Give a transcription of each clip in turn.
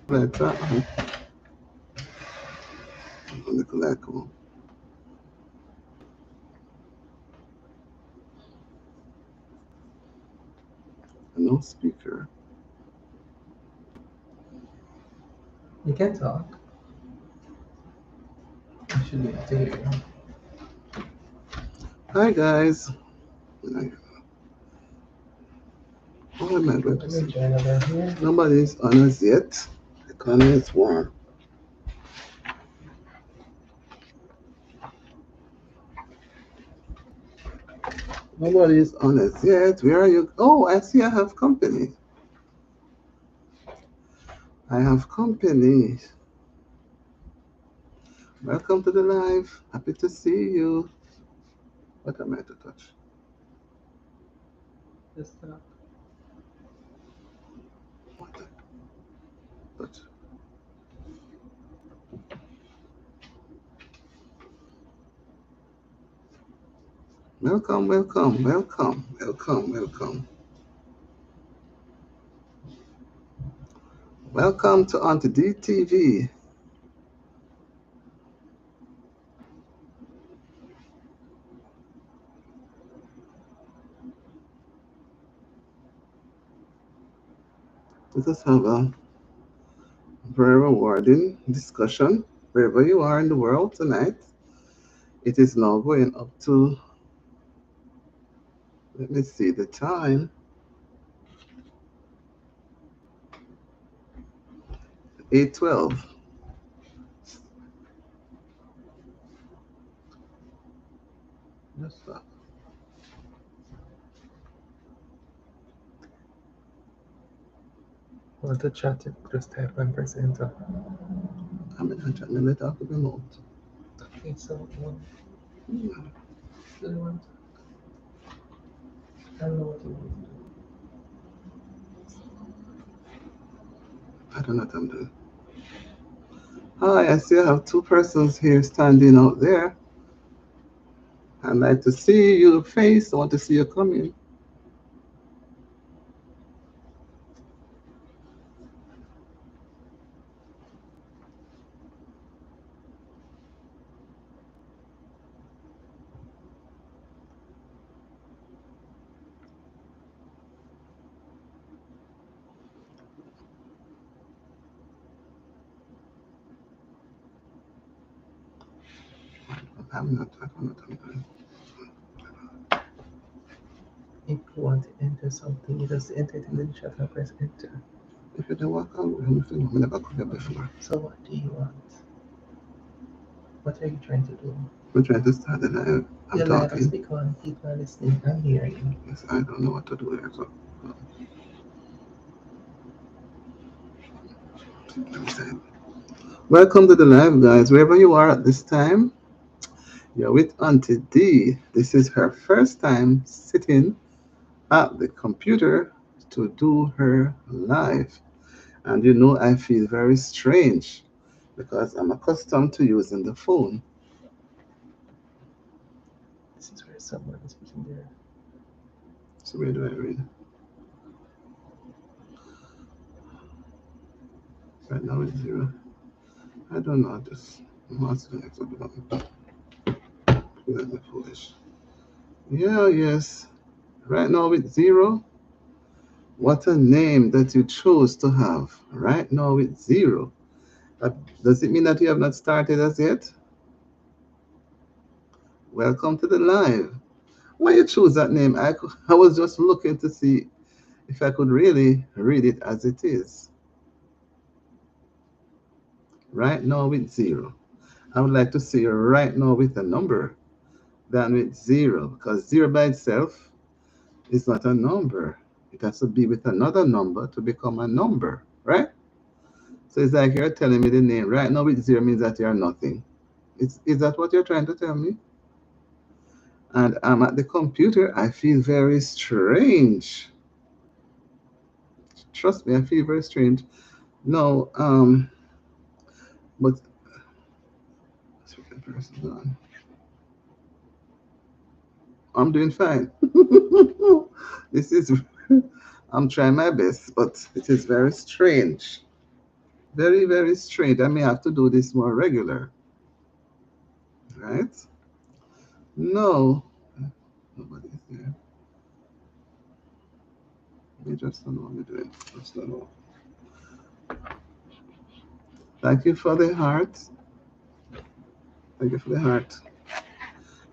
Letter like no speaker. You can talk. I should be able to hear you. Hi guys. What am I going to Let me say? join over here. Nobody's on us yet. The corner is warm. Nobody's on us yet. Where are you? Oh, I see I have company. I have company. Welcome to the live. Happy to see you. What am I to touch? Just talk. What touch? Welcome, welcome, welcome, welcome, welcome. Welcome to Auntie DTV. Let us have a very rewarding discussion wherever you are in the world tonight. It is now going up to, let me see the time, 8:12. Just that. Want to chat it? Just type and press enter. I'm in chat, let me talk with remote. Okay, so one. Hmm, Do you want? I don't know what you want to do. I don't know what I'm doing. Hi, I see I have two persons here standing out there. I'd like to see your face. I want to see you coming. I don't know what I'm doing. If you want to enter something, you just enter it in the chat and press enter. If you don't work out, I'm never come here before. So what do you want? What are you trying to do? I'm trying to start the live. I'm Your live has talking. begun. People are listening and hearing you. Yes, I don't know what to do here. So, let me say it. Welcome to the live, guys. Wherever you are at this time, you're with Auntie D. This is her first time sitting at the computer to do her live. And you know, I feel very strange because I'm accustomed to using the phone. This is where someone is putting their. So, where do I read? Right now it's zero. I don't know. Just what's the next one? Let me foolish. Yeah, yes. Right now it's zero. What a name that you chose to have. Right now it's zero. Uh, does it mean that you have not started as yet? Welcome to the live. Why you choose that name? I was just looking to see if I could really read it as it is. Right now with zero. I would like to see you right now with a number than with zero because zero by itself is not a number. It has to be with another number to become a number, right? So it's like you're telling me the name right now with zero means that you're nothing. Is that what you're trying to tell me? And I'm at the computer. I feel very strange. Trust me, I feel very strange. No, but I'm doing fine. This is, I'm trying my best, but it is very strange. Very, very strange. I may have to do this more regular, right? No, nobody's there. We just don't know what we're doing. Just don't know. Thank you for the heart. Thank you for the heart.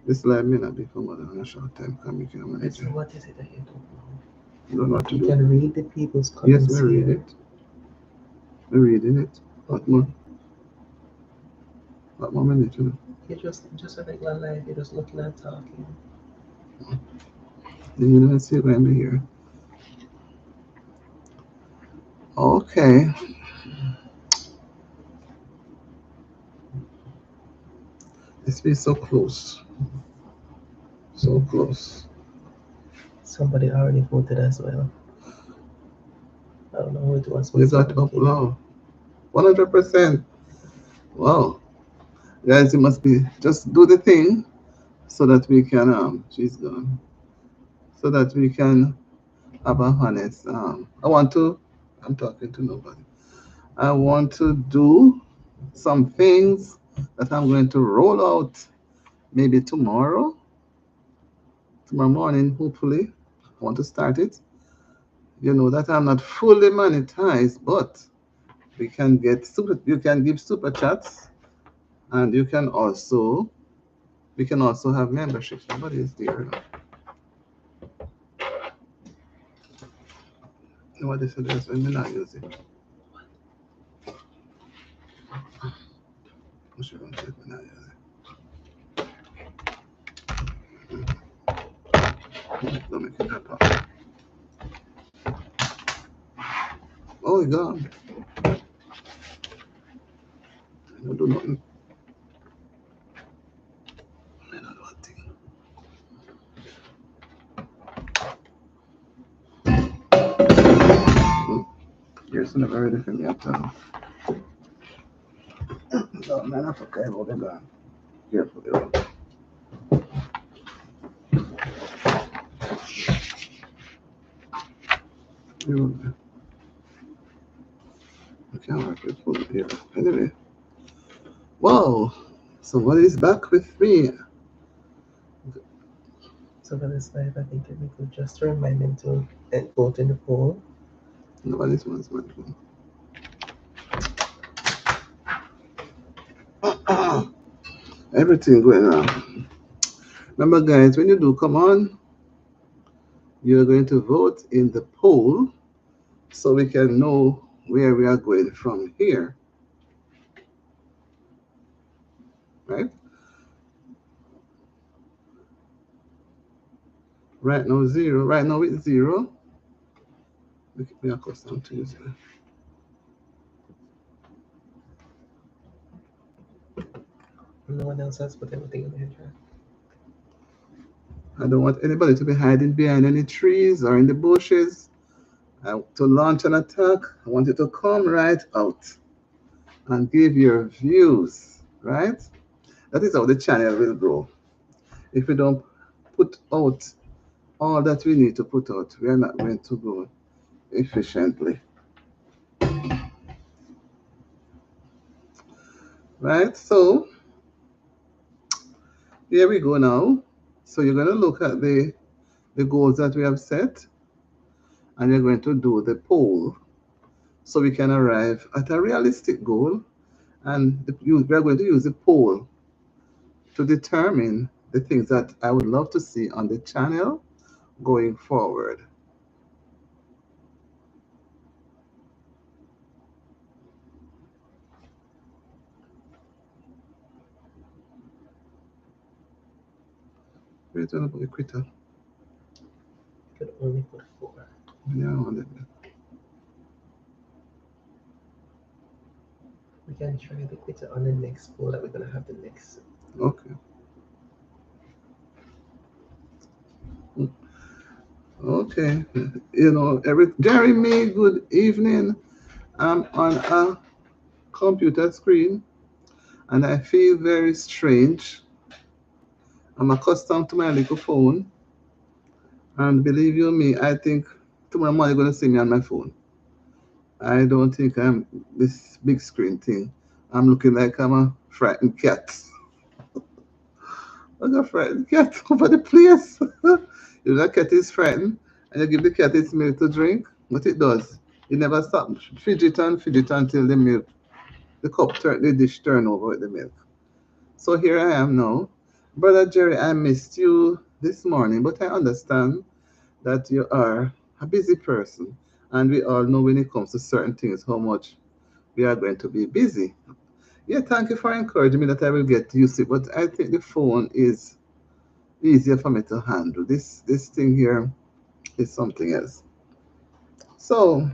This live may not be for more than a short time. Come, you can manage So it. what is it that you don't know? You don't know what to You do. can read the people's Yes, comments we read here. it. We're reading it. What more? Okay. What more we need to know? You just a regular life, you're just looking and talking. The university will be here. Okay. It's been so close. So close. Somebody already voted as well. I don't know who it was, but You got somebody up did. now. 100%. Wow. Guys, you must be just do the thing so that we can she's gone. So that we can have a honest I'm talking to nobody. I want to do some things that I'm going to roll out maybe tomorrow morning, hopefully. I want to start it. You know that I'm not fully monetized, but you can give super chats, and we can also have memberships. Nobody is there. Nobody said this when we not use it. I'm sure I'm saying we not use it. Don't make it that up. Oh, it gone. I don't do nothing. I don't know what thing. Hmm. Here's never ready for me after. No, man, I forgot about it gone. Careful, there. I can't work with full here. Anyway, wow. Somebody's back with me. So for this life, I think it'd be good just to remind them to vote in the poll. Nobody's wants my phone. Everything going on. Remember, guys, when you do come on, you're going to vote in the poll so we can know where we are going from here, right? Right now, zero. Right now, it's zero. We are accustomed to using it. No one else has put everything in the chat. I don't want anybody to be hiding behind any trees or in the bushes. To launch an attack, I want you to come right out and give your views, right? That is how the channel will grow. If we don't put out all that we need to put out, we are not going to grow efficiently, right? So here we go now. So you're going to look at the goals that we have set, and you're going to do the poll so we can arrive at a realistic goal. And we are going to use the poll to determine the things that I would love to see on the channel going forward. Where's the quitter? You could only put 4. Yeah, on it. We can try to put it on the next poll that we're gonna have the next. Okay. Okay. You know, Jeremy, good evening. I'm on a computer screen and I feel very strange. I'm accustomed to my little phone, and believe you me, I think tomorrow morning you're going to see me on my phone. I don't think I'm this big screen thing. I'm looking like I'm a frightened cat. I'm a frightened cat over the place. If the cat is frightened and you give the cat its milk to drink, what it does, it never stops fidget until the milk, the cup turn, the dish turn over with the milk. So here I am now. Brother Jerry, I missed you this morning, but I understand that you are a busy person. And we all know when it comes to certain things how much we are going to be busy. Yeah, thank you for encouraging me that I will get used to it. But I think the phone is easier for me to handle. This thing here is something else. So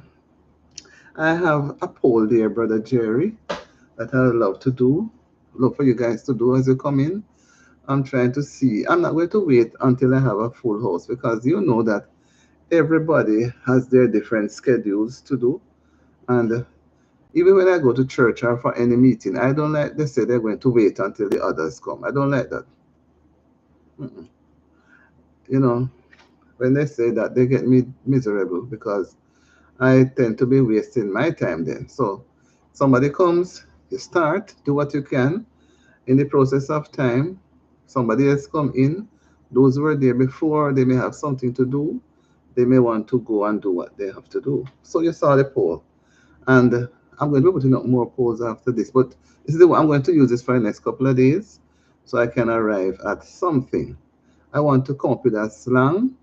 I have a poll there, Brother Jerry, that I would love to do. Love for you guys to do as you come in. I'm trying to see. I'm not going to wait until I have a full house because you know that everybody has their different schedules to do. And even when I go to church or for any meeting, I don't like they say they're going to wait until the others come. I don't like that. Mm-mm. You know, when they say that, they get me miserable because I tend to be wasting my time then. So somebody comes, you start, do what you can. In the process of time, somebody else come in. Those who were there before, they may have something to do. They may want to go and do what they have to do. So you saw the poll. And I'm going to be putting up more polls after this. But this is the one I'm going to use this for the next couple of days so I can arrive at something. I want to come up with a slang,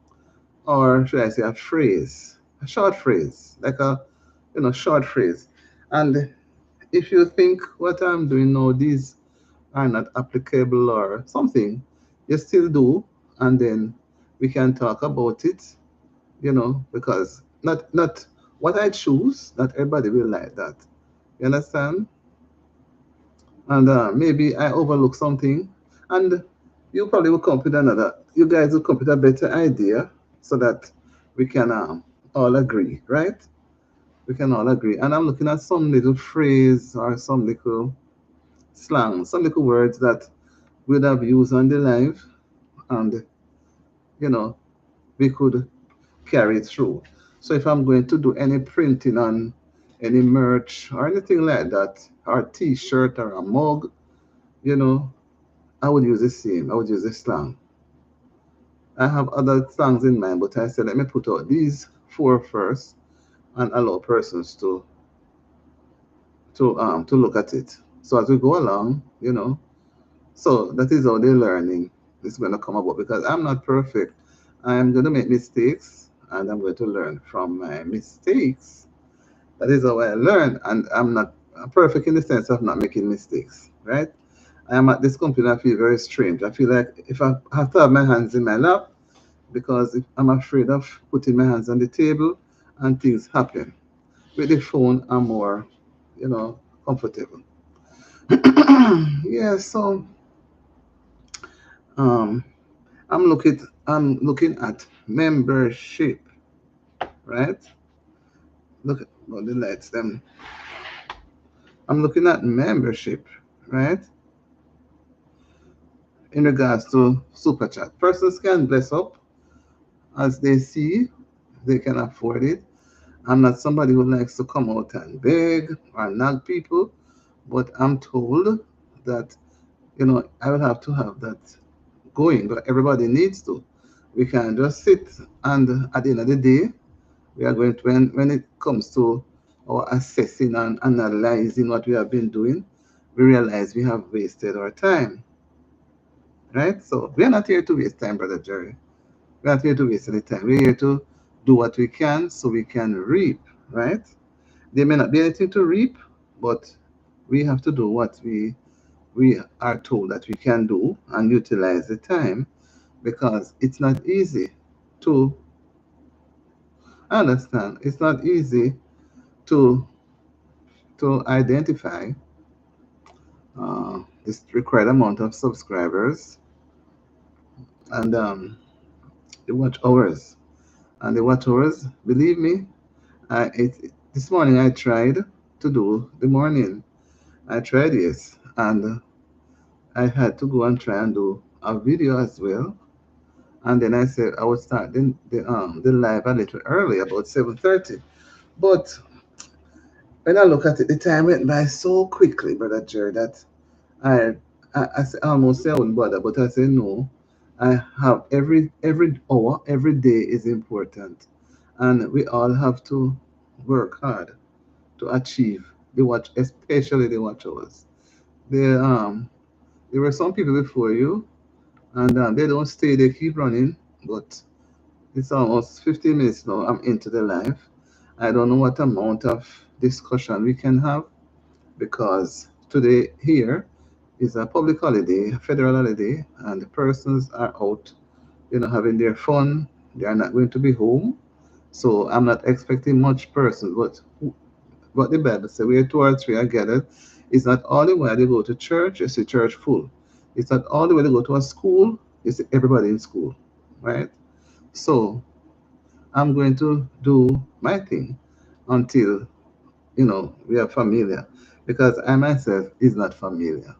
or should I say a phrase, a short phrase, like a short phrase. And if you think what I'm doing now, these are not applicable or something, you still do, and then we can talk about it, because not what I choose, not everybody will like that. You understand? And maybe I overlook something, and you probably will come up with another. You guys will come up with a better idea, so that we can all agree, right? We can all agree. And I'm looking at some little phrase or some little slang, some little words that we'd have used on the live, and you know we could carry it through. So if I'm going to do any printing on any merch or anything like that, or a T-shirt or a mug, you know, I would use the same. I would use the slang. I have other slangs in mind, but I said let me put out these four first and allow persons to look at it. So as we go along, so that is how the learning is going to come about because I'm not perfect. I'm going to make mistakes and I'm going to learn from my mistakes. That is how I learn, and I'm not perfect in the sense of not making mistakes, right? I am at this company. I feel very strange. I feel like if I have to have my hands in my lap, because if I'm afraid of putting my hands on the table and things happen. With the phone, I'm more, comfortable. Yeah, so um, I'm looking at membership, right? Look at the lights. Them. I'm looking at membership, right? In regards to super chat, persons can bless up as they see they can afford it. I'm not somebody who likes to come out and beg or nag people, but I'm told that I will have to have that going, but everybody needs to. We can't just sit and at the end of the day, we are going to when it comes to our assessing and analyzing what we have been doing, we realize we have wasted our time, right? So we are not here to waste time, brother Jerry. We're not here to waste any time. We're here to do what we can so we can reap, right? There may not be anything to reap, but we have to do what we are told that we can do and utilize the time because it's not easy to understand. It's not easy to identify this required amount of subscribers and the watch hours. And the watch hours, believe me, this morning I tried to do the morning. I tried, yes, and I had to go and try and do a video as well. And then I said I would start the live a little early, about 7:30. But when I look at it, the time went by so quickly, Brother Jerry, that I, I almost say I wouldn't bother, but I say no. I have every hour, every day is important, and we all have to work hard to achieve the watch, especially the watch hours. There, there were some people before you, and they don't stay; they keep running. But it's almost 15 minutes now. I'm into the live. I don't know what amount of discussion we can have because today here is a public holiday, a federal holiday, and the persons are out, having their fun. They are not going to be home, so I'm not expecting much persons. But what the Bible says, where two or three are gathered, it's not all the way they go to church, it's the church full. It's not all the way they go to a school, it's everybody in school, right? So I'm going to do my thing until we are familiar, because I myself is not familiar.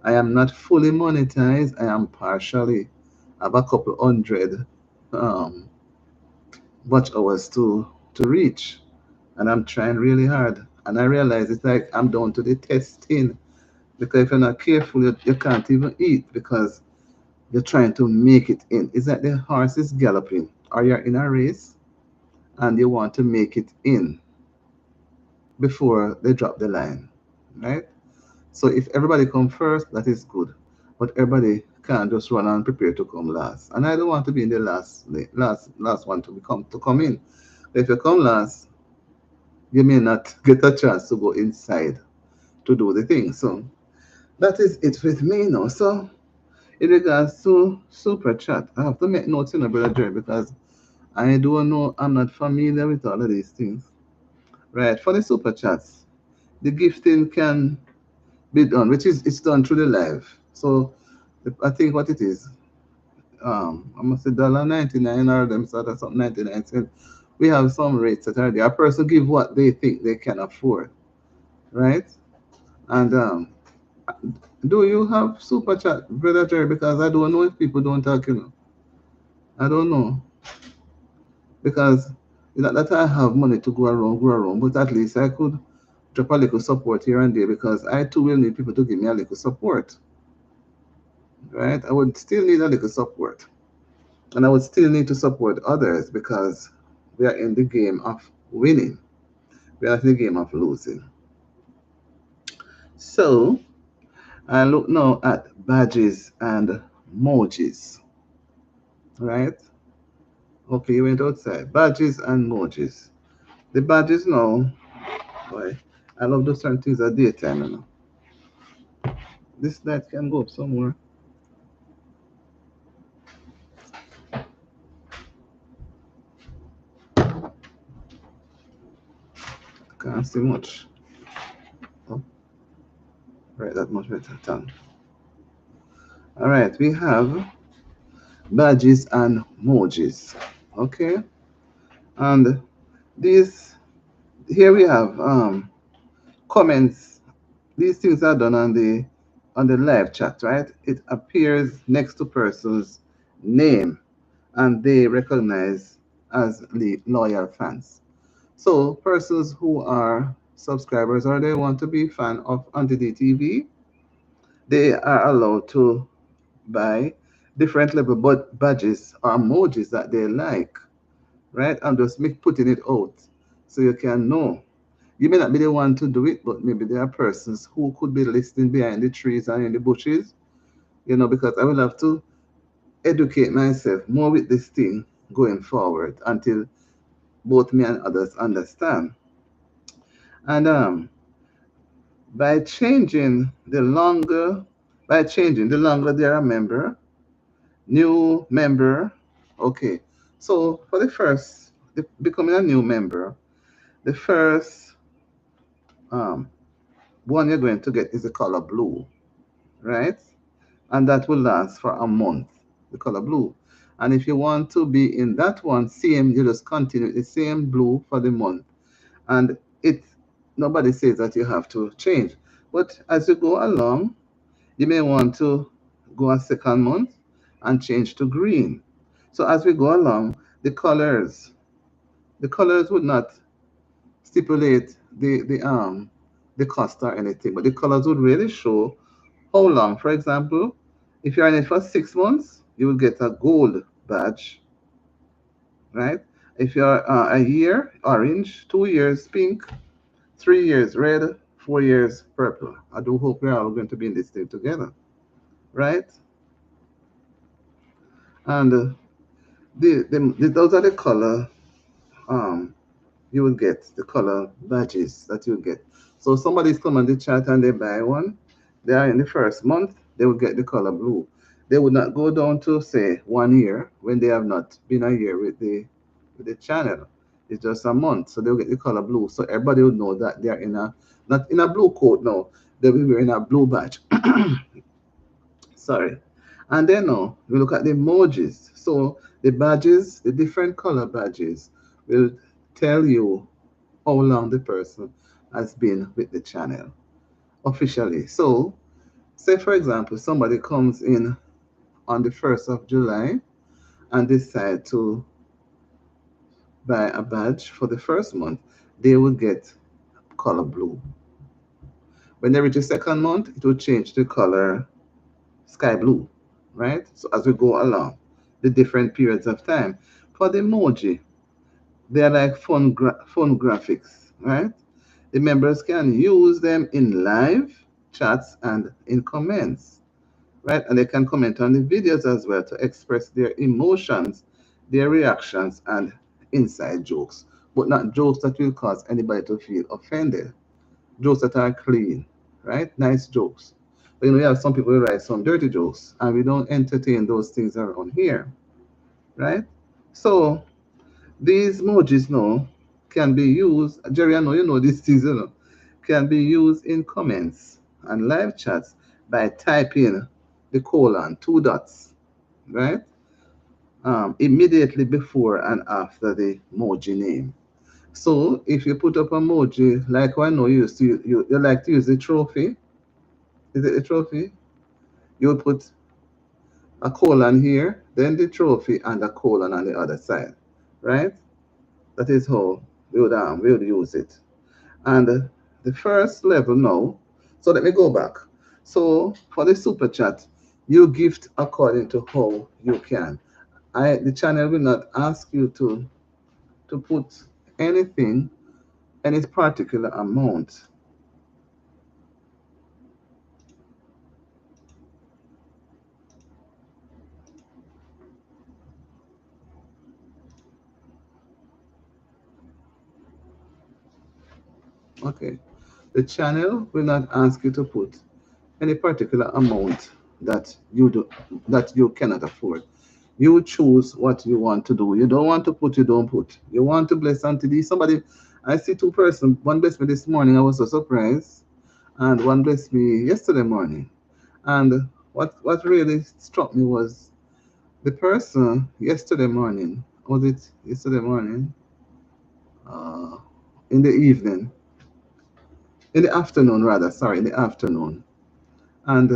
I am not fully monetized. I am partially. I have a couple hundred um, watch hours to reach, and I'm trying really hard. And I realize it's like I'm down to the testing, because if you're not careful, you can't even eat because you're trying to make it in. It's like the horse is galloping, or you're in a race and you want to make it in before they drop the line, right? So if everybody come first, that is good. But everybody can't just run and prepare to come last. And I don't want to be in the last one to come in. If you come last, you may not get a chance to go inside to do the thing. So that is it with me now. So in regards to super chat, I have to make notes, Brother Jerry, because I don't know, I'm not familiar with all of these things. Right. For the super chats, the gifting can be done, which is it's done through the live. So I think what it is, I must say $1.99 or them sort of something 99 cents. We have some rates that are there. A person give what they think they can afford, right? And do you have super chat, Brother Jerry? Because I don't know if people don't talk, I don't know. Because it's not that I have money to go around, but at least I could drop a little support here and there, because I too will need people to give me a little support, right? I would still need a little support. And I would still need to support others because we are in the game of winning. We are not in the game of losing. So I look now at badges and emojis, right? Okay, you went outside. Badges and emojis. The badges now, boy, I love those certain things at daytime, This light can go up somewhere. Can't see much. Oh, right, that much better. Done. All right, we have badges and emojis. Okay, and these here we have comments. These things are done on the live chat, right? It appears next to person's name, and they recognize as loyal fans. So persons who are subscribers or they want to be fan of Auntie TV, they are allowed to buy different level badges or emojis that they like, right? And just make putting it out so you can know. You may not be the one to do it, but maybe there are persons who could be listening behind the trees and in the bushes, because I will have to educate myself more with this thing going forward until both me and others understand. And by changing the longer, the longer they're a member, new member, okay. So for becoming a new member, the first um, one you're going to get is the color blue, right? And that will last for a month, the color blue. And if you want to be in that one, same, you just continue the same blue for the month. And it nobody says that you have to change. But as you go along, you may want to go a second month and change to green. So as we go along, the colors would not stipulate the cost or anything, but the colors would really show how long. For example, if you're in it for 6 months, you will get a gold badge, right? If you're a year, orange, 2 years, pink, 3 years, red, 4 years, purple. I do hope we're all going to be in this thing together, right? And those are the color um, you will get, the color badges that you get. So somebody's come on the chat and they buy one, they are in the first month, they will get the color blue. They would not go down to say 1 year when they have not been a year with the channel. It's just a month, so they'll get the color blue. So everybody will know that they're in a not in a blue coat now. They will be wearing a blue badge. Sorry. And then now we look at the emojis. So the badges, the different color badges will tell you how long the person has been with the channel officially. So, say for example, somebody comes in on the 1st of July and decide to buy a badge for the first month, they will get color blue. When they reach the second month, it will change to color sky blue, right? So as we go along, the different periods of time. For the emoji, they are like phone graphics, right? The members can use them in live chats and in comments, right? And they can comment on the videos as well to express their emotions, their reactions, and inside jokes, but not jokes that will cause anybody to feel offended. Jokes that are clean, right? Nice jokes. But we have some people who write some dirty jokes, and we don't entertain those things around here, right? So these emojis now can be used, Jerry, I know you know these things, can be used in comments and live chats by typing the colon, two dots, right? Immediately before and after the emoji name. So if you put up emoji, like I know you used to, you like to use the trophy. Is it a trophy? You'll put a colon here, then the trophy and a colon on the other side, right? That is how we would use it. And the first level now, so let me go back. So for the super chat, you gift according to how you can. The channel will not ask you to put anything, any particular amount. Okay. The channel will not ask you to put any particular amount that you do that you cannot afford. You choose what you want to do. You don't want to put, you don't put. You want to bless Auntie D. Somebody, I see two persons. One blessed me this morning. I was so surprised, and one blessed me yesterday morning. And what really struck me was the person yesterday morning. Was it yesterday morning? Uh, in the evening, in the afternoon rather. Sorry, in the afternoon. And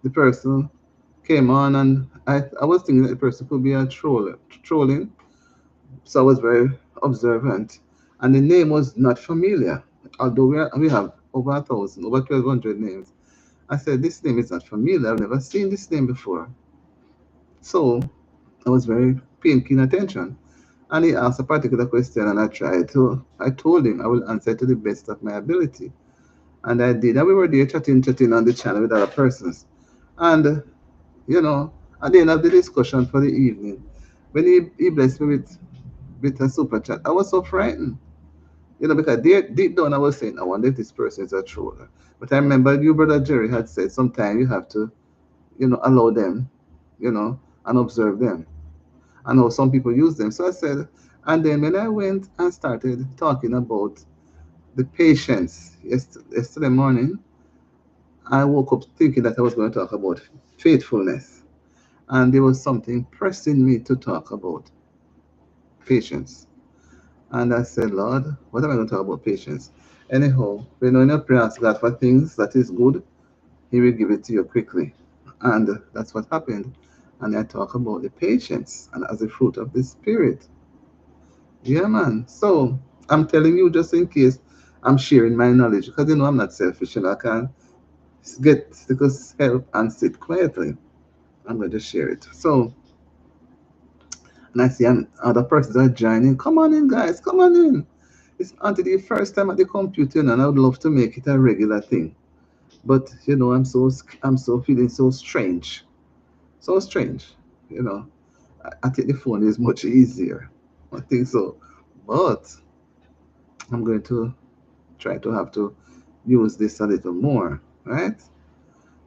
the person came on, and I was thinking that the person could be a trolling. So I was very observant, and the name was not familiar. Although we have over 1,000, over 1,200 names, I said this name is not familiar. I've never seen this name before. So I was very paying keen attention, and he asked a particular question, and I told him I will answer to the best of my ability, and I did. And we were there chatting on the channel with other persons, and you know, at the end of the discussion for the evening, when he blessed me with a super chat, I was so frightened. Because deep down I was saying, I wonder if this person is a troller. But I remember you, Brother Jerry, had said sometimes you have to, allow them, and observe them. I know some people use them. So I said, and then when I went and started talking about the patience yesterday morning, I woke up thinking that I was going to talk about faithfulness. And there was something pressing me to talk about patience. And I said, Lord, what am I going to talk about patience? Anyhow, when you pray, ask God for things that is good, He will give it to you quickly. And that's what happened. And I talk about the patience and as a fruit of the Spirit. Yeah, man. So I'm telling you, just in case I'm sharing my knowledge because I'm not selfish. I can get stickers help and sit quietly. I'm going to share it. So, and I see other persons are joining. Come on in, guys. Come on in. It's Auntie the first time at the computer, and I would love to make it a regular thing. But I'm so feeling so strange, so strange. You know, I think the phone is much easier. I think so, but I'm going to try to have to use this a little more, right?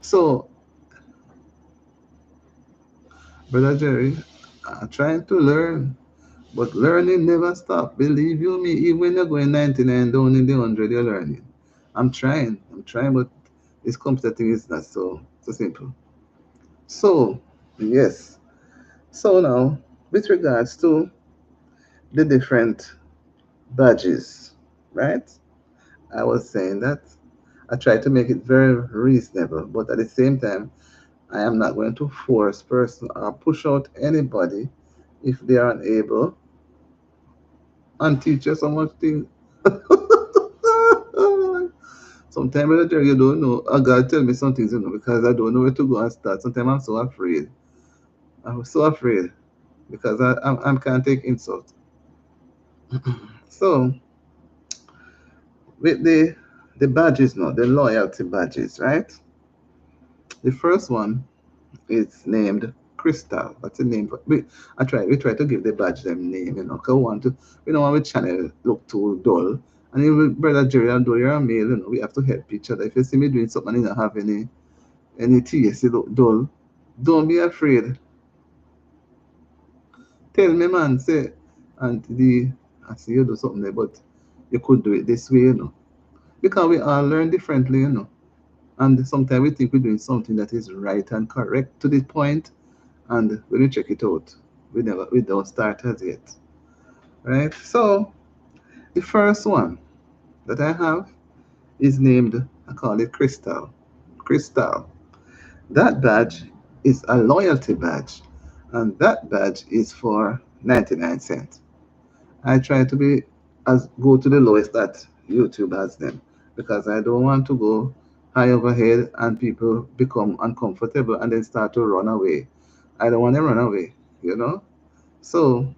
So, brother Jerry, I'm trying to learn, but learning never stop. Believe you me, even when you're going 99 down in the 100, you're learning. I'm trying, but this computer thing is not so simple. So, yes. So now, with regards to the different badges, right? I was saying that I try to make it very reasonable, but at the same time, I am not going to force person or push out anybody if they are unable and teach you so much things. Sometimes when I tell you don't know, God tell me some things, because I don't know where to go and start. Sometimes I'm so afraid. I'm so afraid because I can't take insult. So with the badges now, the loyalty badges, right? The first one is named Crystal. That's the name. We try to give the badge them name, cause we don't want to channel look too dull. And even brother Jerry, although you're a male, we have to help each other. If you see me doing something and you don't have any TS, look dull, don't be afraid. Tell me, man, say, and I see you do something there, but you could do it this way. Because we all learn differently. And sometimes we think we're doing something that is right and correct to the point, and when we check it out, we don't start as yet, right? So the first one that I have is named, I call it Crystal. Crystal. That badge is a loyalty badge, and that badge is for 99 cents. I try to be as go to the lowest that YouTube has them because I don't want to go high overhead and people become uncomfortable and then start to run away. I don't want to run away. So,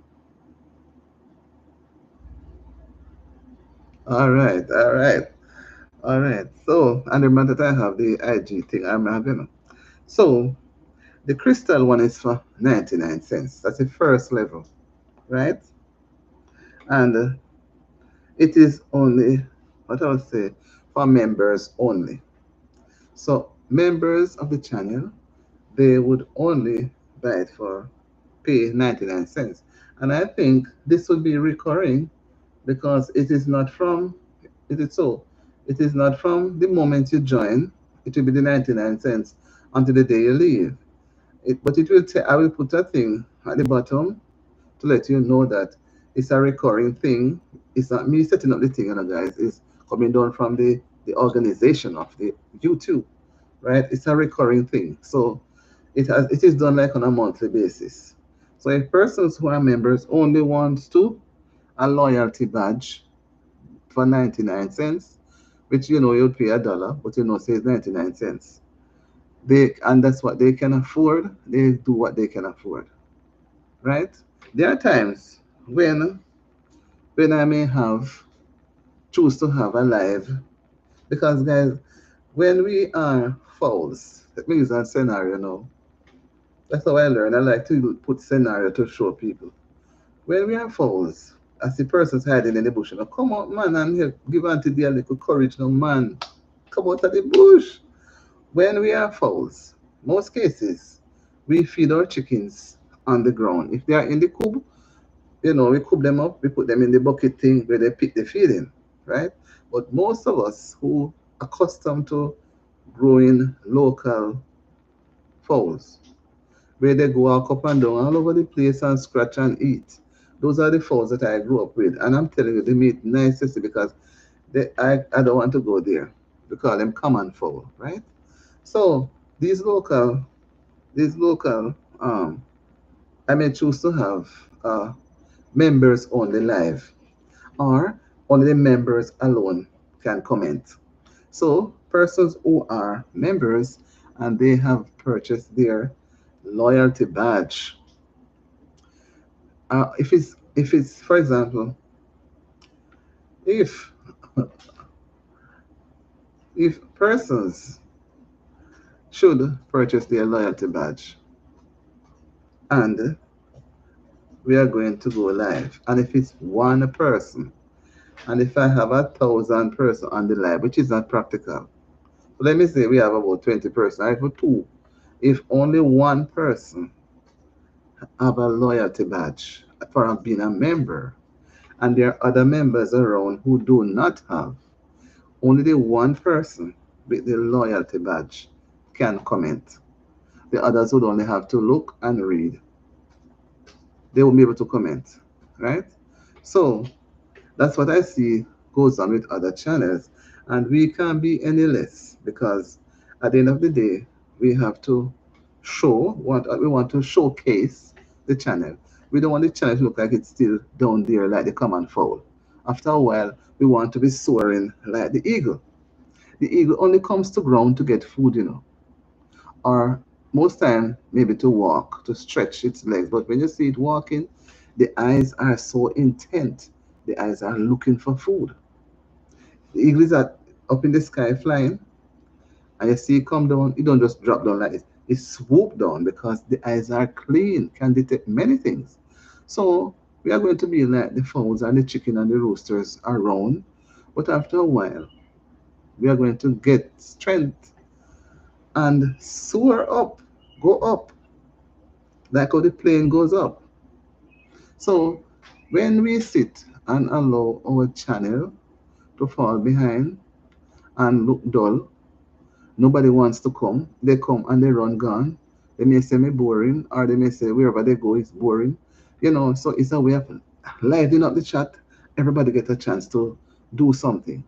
all right, all right, all right. So, and remember that I have the IG thing I'm having. So, the crystal one is for 99 cents. That's the first level, right? And it is only, what I would say, for members only. So members of the channel, they would only buy it for pay 99 cents. And I think this would be recurring because it is so, it is not from the moment you join, it will be the 99 cents until the day you leave. But it will I will put a thing at the bottom to let you know that it's a recurring thing. It's not me setting up the thing, guys. It's coming down from the organization of the YouTube, right? It's a recurring thing. So it is done like on a monthly basis. So if persons who are members only want to a loyalty badge for 99 cents, which you'll pay $1, but says 99 cents. And that's what they can afford. They do what they can afford, right? There are times when I may choose to have a live because guys, when we are fouls, let me use a scenario now. That's how I learn. I like to put scenario to show people. When we are fouls, as the person's hiding in the bush, come out, man, and help, give Auntie a little courage, no man. Come out of the bush. When we are fouls, most cases, we feed our chickens on the ground. If they are in the coop, we coop them up, we put them in the bucket thing where they pick the feeding, right? But most of us who accustomed to growing local fowls, where they go walk up and down all over the place and scratch and eat. Those are the fowls that I grew up with. And I'm telling you, the meat nice to see because I don't want to go there. We call them common fowl, right? So these local, I may choose to have members only live or only the members alone. can comment. So persons who are members and they have purchased their loyalty badge. If it's for example, if if persons should purchase their loyalty badge and we are going to go live, and if it's one person, and if I have 1,000 person on the live, which is not practical. So let me say we have about 20 person. I have two. If only one person have a loyalty badge for being a member, and there are other members around who do not have, only the one person with the loyalty badge can comment. The others would only have to look and read. They won't be able to comment, right? So that's what I see goes on with other channels. And we can't be any less because at the end of the day, we have to show what we want to showcase the channel. We don't want the channel to look like it's still down there like the common fowl. After a while, we want to be soaring like the eagle. The eagle only comes to ground to get food, or most time maybe to walk, to stretch its legs. But when you see it walking, the eyes are so intent. The eyes are looking for food. The eagles are up in the sky flying, and you see it come down. It don't just drop down like this. It swoop down because the eyes are clean, can detect many things. So we are going to be like the fowls and the chicken and the roosters around, but after a while, we are going to get strength and soar up, go up, like how the plane goes up. So when we sit and allow our channel to fall behind and look dull, nobody wants to come. They come and they run gone. They may say me boring, or they may say wherever they go is boring. So it's a way of lighting up the chat. Everybody get a chance to do something.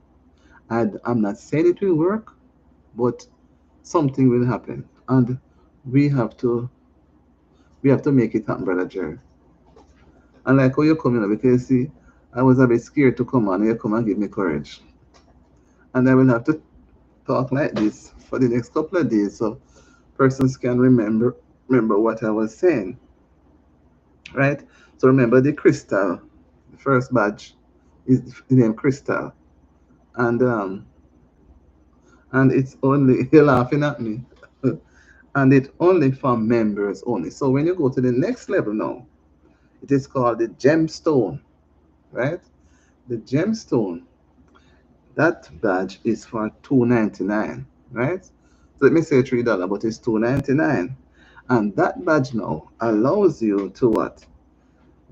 And I'm not saying it will work, but something will happen. And we have to we have to make it happen, brother Jerry. And like how you come in, because see, I was a bit scared to come on. You come and give me courage. And I will have to talk like this for the next couple of days so persons can remember what I was saying. Right? So remember the crystal, the first badge is the name crystal. And it's only you're laughing at me. And it's only for members only. So when you go to the next level now, it is called the gemstone, right? The gemstone, that badge is for $2.99, right? So let me say $3, but it's $2.99. And that badge now allows you to what?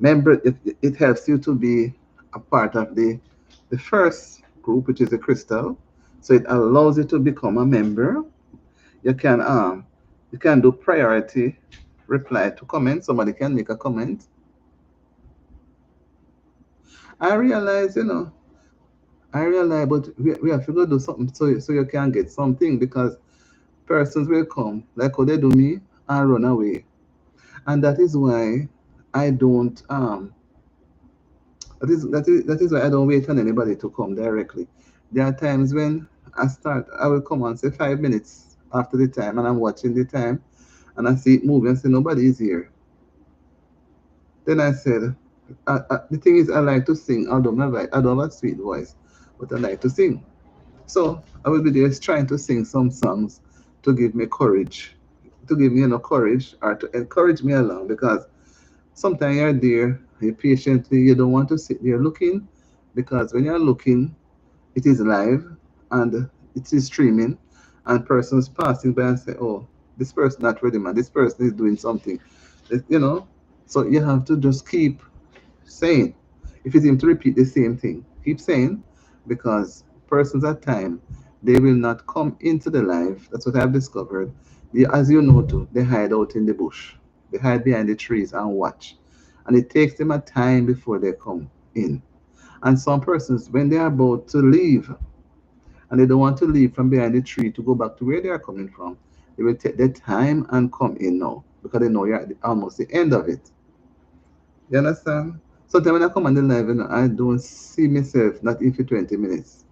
Member, it helps you to be a part of the first group, which is the crystal. So it allows you to become a member. You can do priority reply to comments. Somebody can make a comment. I realize, but we have to go do something so you can get something because persons will come like how they do me and run away. And that is why I don't that is why I don't wait on anybody to come directly. There are times when I will come on say 5 minutes after the time and I'm watching the time and I see it moving and say nobody is here. Then I said, the thing is I like to sing, although I don't have a sweet voice, but I like to sing. So I will be there trying to sing some songs to give me courage, to give me courage or to encourage me along because sometimes you're there, you patiently, you don't want to sit there looking because when you're looking, it is live and it is streaming and persons passing by and say, oh, this person not ready, man. This person is doing something, you know. So you have to just keep saying. If you seem to repeat the same thing, keep saying because persons at time they will not come into the life. That's what I've discovered. As you know too, they hide out in the bush. They hide behind the trees and watch. And it takes them a time before they come in. And some persons, when they are about to leave, and they don't want to leave from behind the tree to go back to where they are coming from, they will take their time and come in now because they know you're at almost the end of it. You understand? Sometimes when I come on the live, I don't see myself not in for 20 minutes.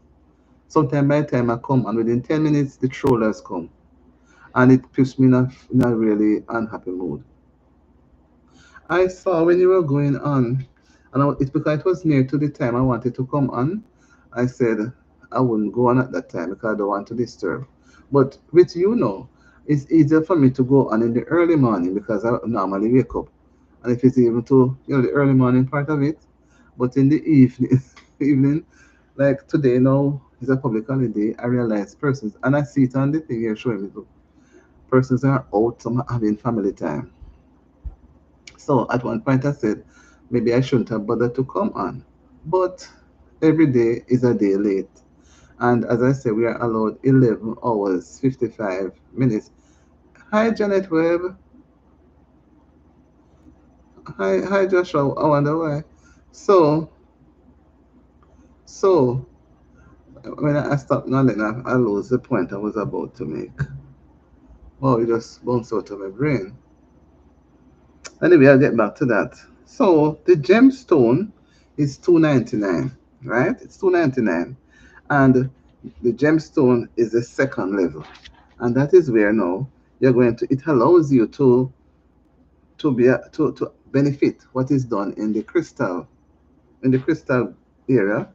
Sometimes by the time I come and within 10 minutes the trollers come and it puts me in a really unhappy mood. I saw when you were going on, and it's because it was near to the time I wanted to come on. I said I wouldn't go on at that time because I don't want to disturb. But with you now, it's easier for me to go on in the early morning because I normally wake up. And if it's even to the early morning part of it, but in the evening, evening, like today now is a public holiday. I realize persons, and I see it on the thing you're showing me. Too. Persons are out, some are having family time. So at one point I said, maybe I shouldn't have bothered to come on. But every day is a day late. And as I said, we are allowed 11 hours, 55 minutes. Hi, Janet Webb. Hi, Joshua. I wonder why. So, so when I stop nodding, I lose the point I was about to make. Oh, it just bounced out of my brain. Anyway, I'll get back to that. So the gemstone is 299, right? It's 299, and the gemstone is the second level, and that is where now you're going to. It allows you to benefit what is done in the crystal area,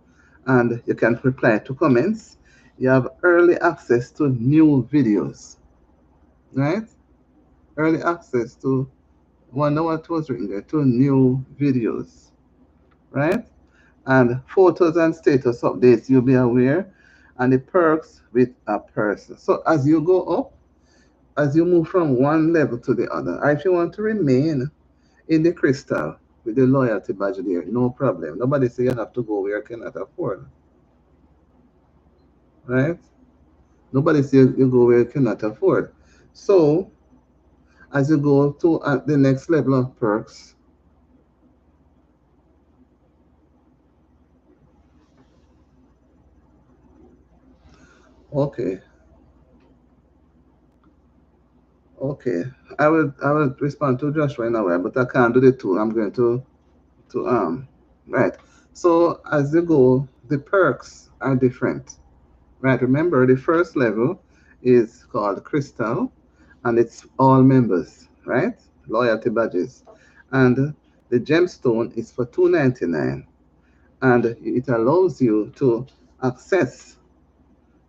and you can reply to comments. You have early access to new videos, right? Early access to wonder what was written there to new videos, right? And photos and status updates, you'll be aware, and the perks with a person. So as you go up, as you move from one level to the other, or if you want to remain in the crystal with the loyalty badge there, no problem. Nobody say you have to go where you cannot afford, right? Nobody say you go where you cannot afford. So as you go to the next level of perks, okay, okay. I will respond to Joshua in a while, but I can't do the two. I'm going to right. So as you go, the perks are different. Right. Remember the first level is called crystal and it's all members, right? Loyalty badges. And the gemstone is for 299 and it allows you to access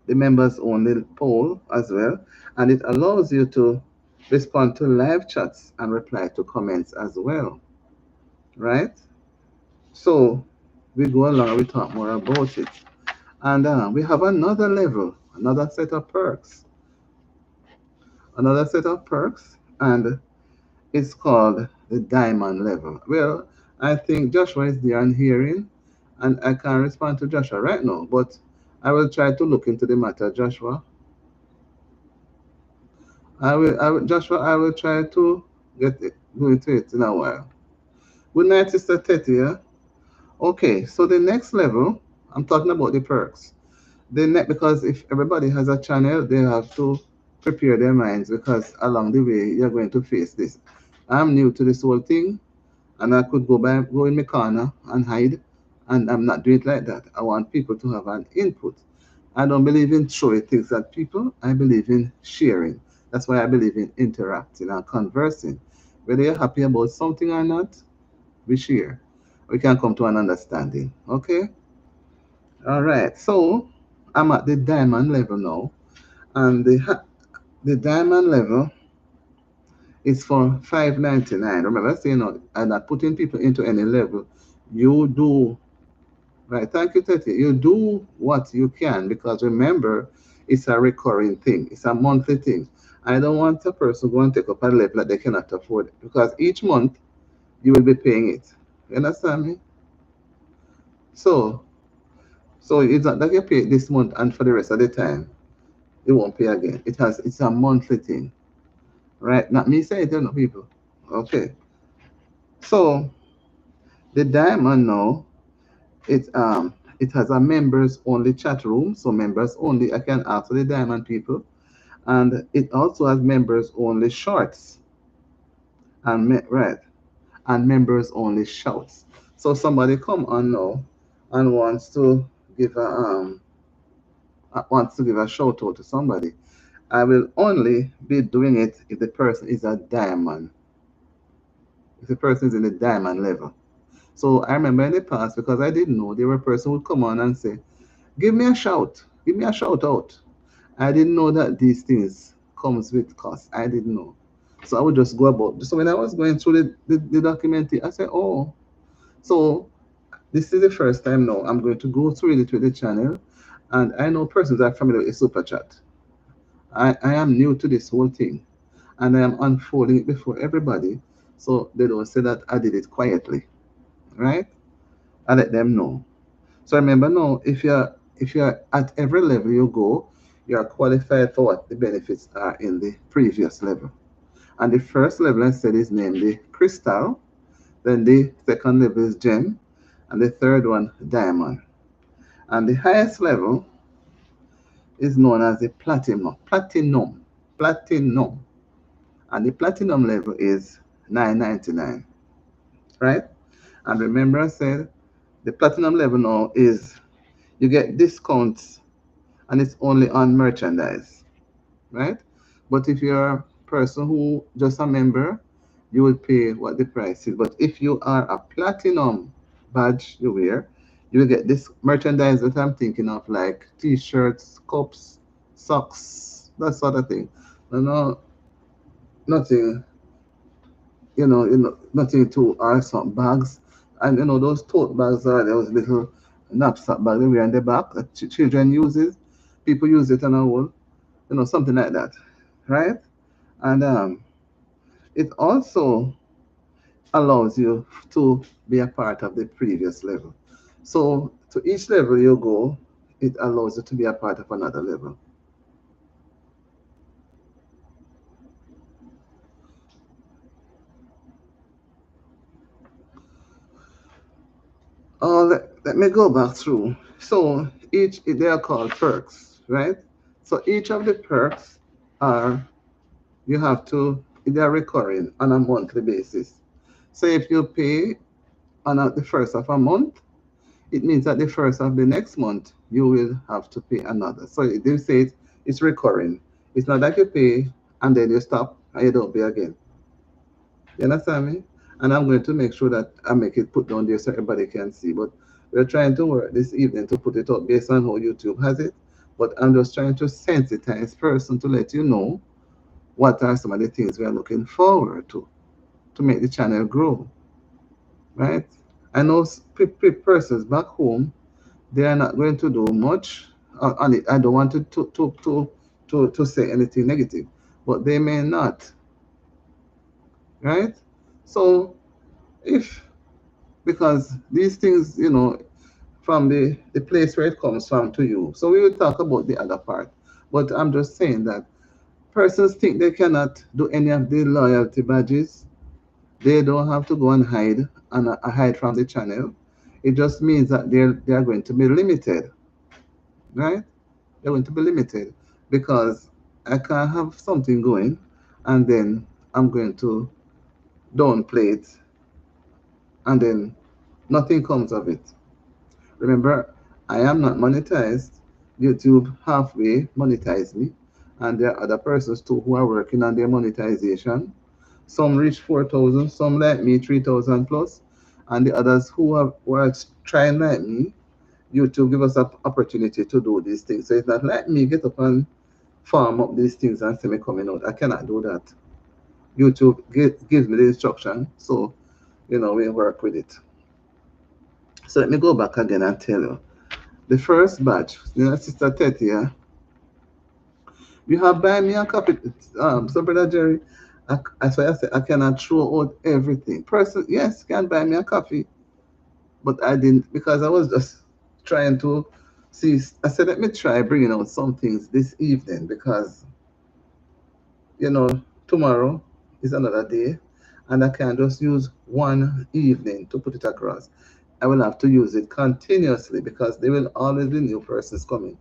the members only poll as well and it allows you to respond to live chats and reply to comments as well, right? So we go along and we talk more about it. And we have another level, another set of perks, and it's called the diamond level. Well, I think Joshua is there and hearing, and I can't respond to Joshua right now, but I will try to look into the matter, Joshua. Joshua, I will try to go into it in a while. Good night, Sister Tetty. Yeah? Okay, so the next level, I'm talking about the perks. Because if everybody has a channel, they have to prepare their minds because along the way you're going to face this. I'm new to this whole thing, and I could go in my corner and hide, and I'm not doing it like that. I want people to have an input. I don't believe in throwing things at people. I believe in sharing. That's why I believe in interacting and conversing. Whether you're happy about something or not, we share. We can come to an understanding. Okay. All right. So I'm at the diamond level now, and the diamond level is for 599. Remember, saying no, I'm not putting people into any level. You do right. Thank you, Tete. You do what you can because remember, it's a recurring thing. It's a monthly thing. I don't want a person going to take up a level that they cannot afford because each month you will be paying it. You understand me? So, so it's not that you pay it this month and for the rest of the time it won't pay again. It's a monthly thing. Right? Not me saying it, no people. Okay. So the diamond now, it has a members only chat room, so members only I can ask the diamond people, and it also has members only shorts right and members only shouts. So somebody come on now and wants to give a wants to give a shout out to somebody, I will only be doing it if the person is a diamond, if the person is in the diamond level. So I remember in the past, because I didn't know, there were person who would come on and say, give me a shout, give me a shout out. I didn't know that these things comes with cost. I didn't know. So I would just go about. So when I was going through the documentary, I said, oh, so this is the first time now I'm going to go through it with the channel. And I know persons are familiar with super chat. I am new to this whole thing. And I am unfolding it before everybody. So they don't say that I did it quietly. Right? I let them know. So remember now, if you're at every level you go, you are qualified for what the benefits are in the previous level. And the first level I said is named the crystal, then the second level is gem, and the third one diamond. And the highest level is known as the platinum. Platinum. Platinum. And the platinum level is 999. Right? And remember I said the platinum level now is you get discounts and it's only on merchandise, right? But if you're a person who just a member, you will pay what the price is. But if you are a platinum badge you wear, you will get this merchandise that I'm thinking of, like t-shirts, cups, socks, that sort of thing. No, nothing, nothing to or some bags. And those tote bags are those little knapsack bag they wear in the back that children uses. People use it on a whole, something like that, right? And it also allows you to be a part of the previous level. So to each level you go, it allows you to be a part of another level. Let me go back through. So each they are called perks, right? So each of the perks are you have to they are recurring on a monthly basis. So if you pay on the first of a month, it means that the first of the next month you will have to pay another. So they say it's recurring. It's not like you pay and then you stop and you don't pay again. You understand me? And I'm going to make sure that I make it put down there so everybody can see. But we're trying to work this evening to put it up based on how YouTube has it. But I'm just trying to sensitize person to let you know what are some of the things we are looking forward to make the channel grow, right? I know persons back home, they are not going to do much on it. I don't want to say anything negative, but they may not, right? So if because these things, from the place where it comes from to you. So we will talk about the other part. But I'm just saying that persons think they cannot do any of the loyalty badges. They don't have to go and hide from the channel. It just means that they're going to be limited, right? They're going to be limited because I can't have something going and then I'm going to downplay it and then nothing comes of it. Remember, I am not monetized. YouTube halfway monetized me, and there are other persons too who are working on their monetization. Some reach 4,000, some like me 3,000 plus, and the others who are trying like me. YouTube give us an opportunity to do these things. So it's not like me get up and farm up these things and see me coming out. I cannot do that. YouTube gives me the instruction, so we work with it. So let me go back again and tell you. The first batch, Sister Tetia, you have buy me a copy. So Brother Jerry, that's why I said I cannot throw out everything. Person, yes, can buy me a coffee, but I didn't because I was just trying to see. I said let me try bringing out some things this evening because you know tomorrow is another day, and I can't just use one evening to put it across. I will have to use it continuously because there will always be new persons coming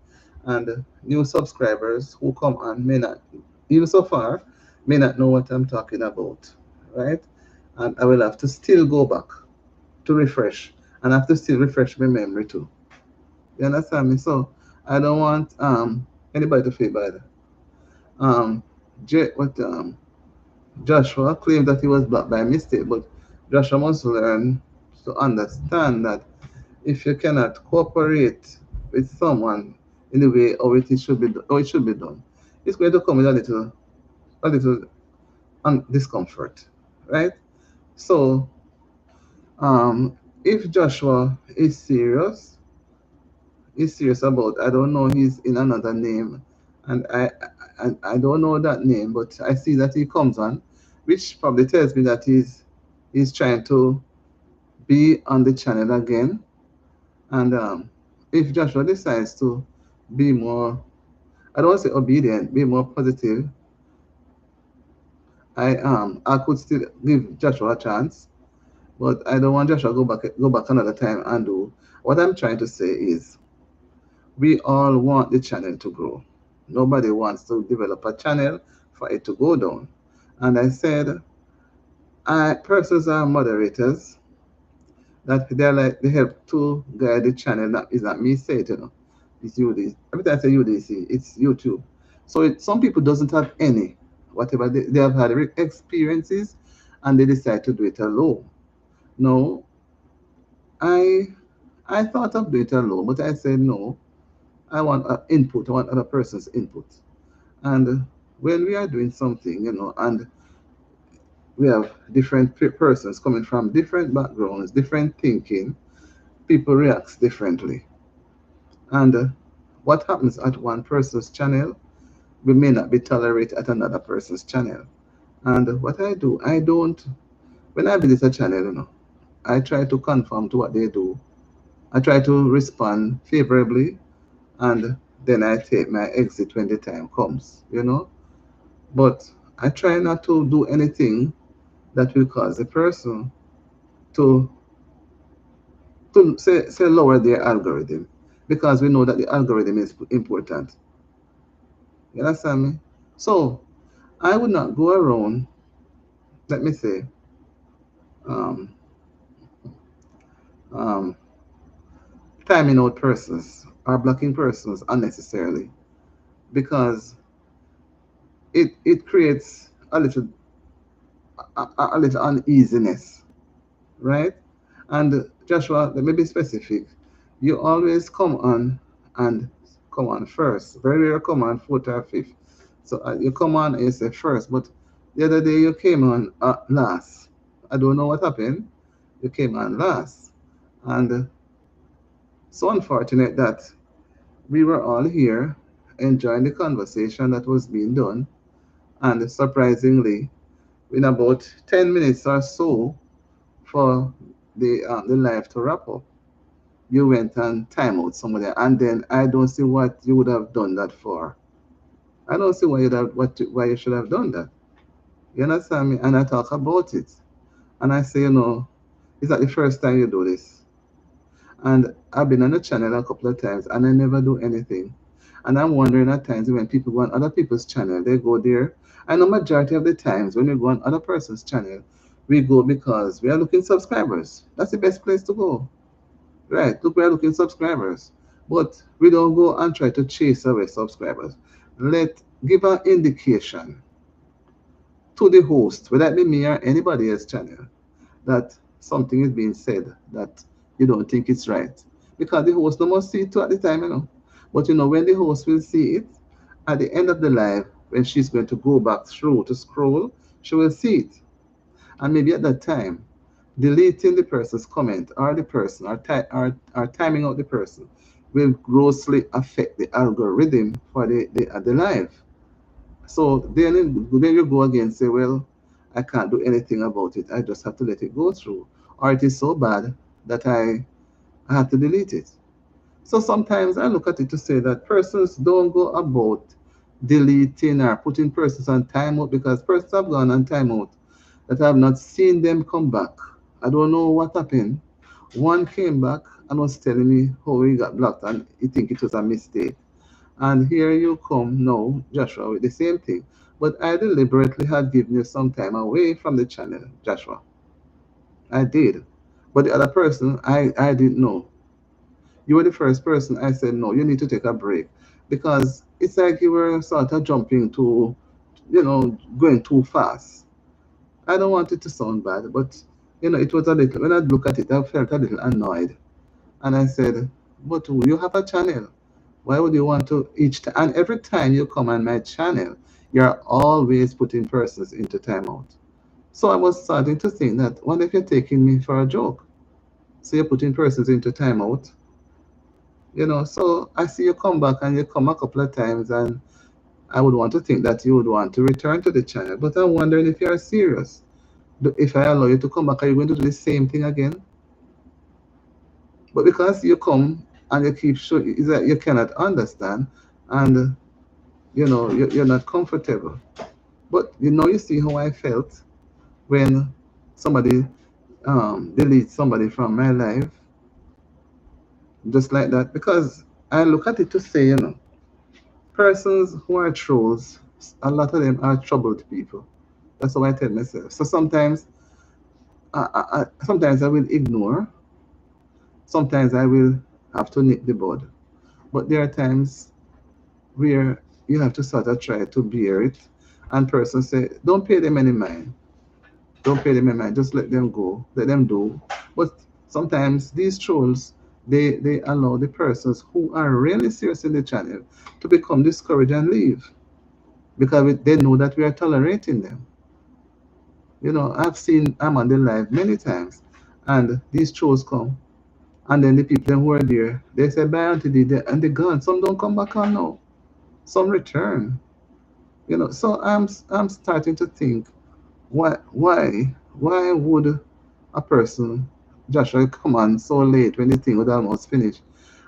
and new subscribers who come and may not, even so far, may not know what I'm talking about, right? And I will have to still go back to refresh and I have to still refresh my memory too. You understand me? So I don't want anybody to feel bad. Um, what Joshua claimed that he was blocked by mistake, but Joshua must learn to understand that if you cannot cooperate with someone in the way how it should be done, it's going to come with a little discomfort, right? So, if Joshua is serious about, I don't know, he's in another name, and I don't know that name, but I see that he comes on, which probably tells me that he's trying to be on the channel again. And if Joshua decides to be more, I don't want to say obedient, be more positive, I could still give Joshua a chance, but I don't want Joshua go back another time and do. What I'm trying to say is we all want the channel to grow. Nobody wants to develop a channel for it to go down. And I said, I persons are moderators that they're like they help to guide the channel. That is not me say it, it's you. Every time I say UDC, it's YouTube. So some people doesn't have any, whatever they have had experiences, and they decide to do it alone. No, I I thought of doing it alone, but I said no. I want input. I want other person's input. And when we are doing something, and we have different persons coming from different backgrounds, different thinking, people react differently. And what happens at one person's channel, we may not be tolerated at another person's channel. And what I do, I don't, when I visit a channel, I try to conform to what they do. I try to respond favorably, and then I take my exit when the time comes. But I try not to do anything that will cause the person to say lower their algorithm, because we know that the algorithm is important. You understand me? So I would not go around, let me say, um, um, timing out persons or blocking persons unnecessarily, because it creates a little uneasiness, right? And Joshua, let me be specific. You always and come on first. Very rare come on fourth or fifth. So you come on and you say first, but the other day you came on last. I don't know what happened. You came on last, and so unfortunate that we were all here enjoying the conversation that was being done, and surprisingly, in about 10 minutes or so for the live to wrap up, you went and time out somewhere, and then I don't see what you would have done that for. I don't see why you should have done that. You understand me? And I talk about it, and I say, it's not the first time you do this. And I've been on the channel a couple of times, and I never do anything. And I'm wondering at times when people go on other people's channel, they go there. I know majority of the times when we go on other person's channel, we go because we are looking subscribers. That's the best place to go. Right, look, we're looking subscribers, but we don't go and try to chase away subscribers. Give an indication to the host, whether it be me or anybody else channel, that something is being said that you don't think it's right. Because the host no must see it too at the time. But when the host will see it, at the end of the live, when she's going to go back through to scroll, she will see it. And maybe at that time, deleting the person's comment or the person or timing out the person will grossly affect the algorithm for the live. So then you go again and say, well, I can't do anything about it. I just have to let it go through. Or it is so bad that I have to delete it. So sometimes I look at it to say that persons don't go about deleting or putting persons on timeout, because persons have gone on timeout that I have not seen them come back. I don't know what happened. One came back and was telling me how he got blocked and he think it was a mistake. And here you come now, Joshua, with the same thing. But I deliberately had given you some time away from the channel, Joshua. I did. But the other person, I didn't know. You were the first person I said, no, you need to take a break. Because it's like you were sort of jumping to, going too fast. I don't want it to sound bad, but, it was a little, when I look at it, I felt a little annoyed. And I said, but you have a channel. Why would you want to each time? And every time you come on my channel, you're always putting persons into timeout. So I was starting to think that, what if you're taking me for a joke? So you're putting persons into timeout, So I see you come back and you come a couple of times, and I would want to think that you would want to return to the channel. But I'm wondering if you're serious. If I allow you to come back, are you going to do the same thing again? But because you come and you keep showing, is that you cannot understand, and you're not comfortable. But you see how I felt when somebody deletes somebody from my life, just like that. Because I look at it to say, persons who are trolls, a lot of them are troubled people. That's how I tell myself. So sometimes, sometimes I will ignore. Sometimes I will have to nip the bud. But there are times where you have to sort of try to bear it. And persons say, don't pay them any mind. Don't pay them any mind. Just let them go. Let them do. But sometimes these trolls, they allow the persons who are really serious in the channel to become discouraged and leave, because they know that we are tolerating them. I've seen I'm on the live many times, and these trolls come, and then the people who are there, they say bye Auntie, and they gone. Some don't come back on now. Some return. So I'm starting to think, why would a person, Joshua, come on so late when the thing was almost finished,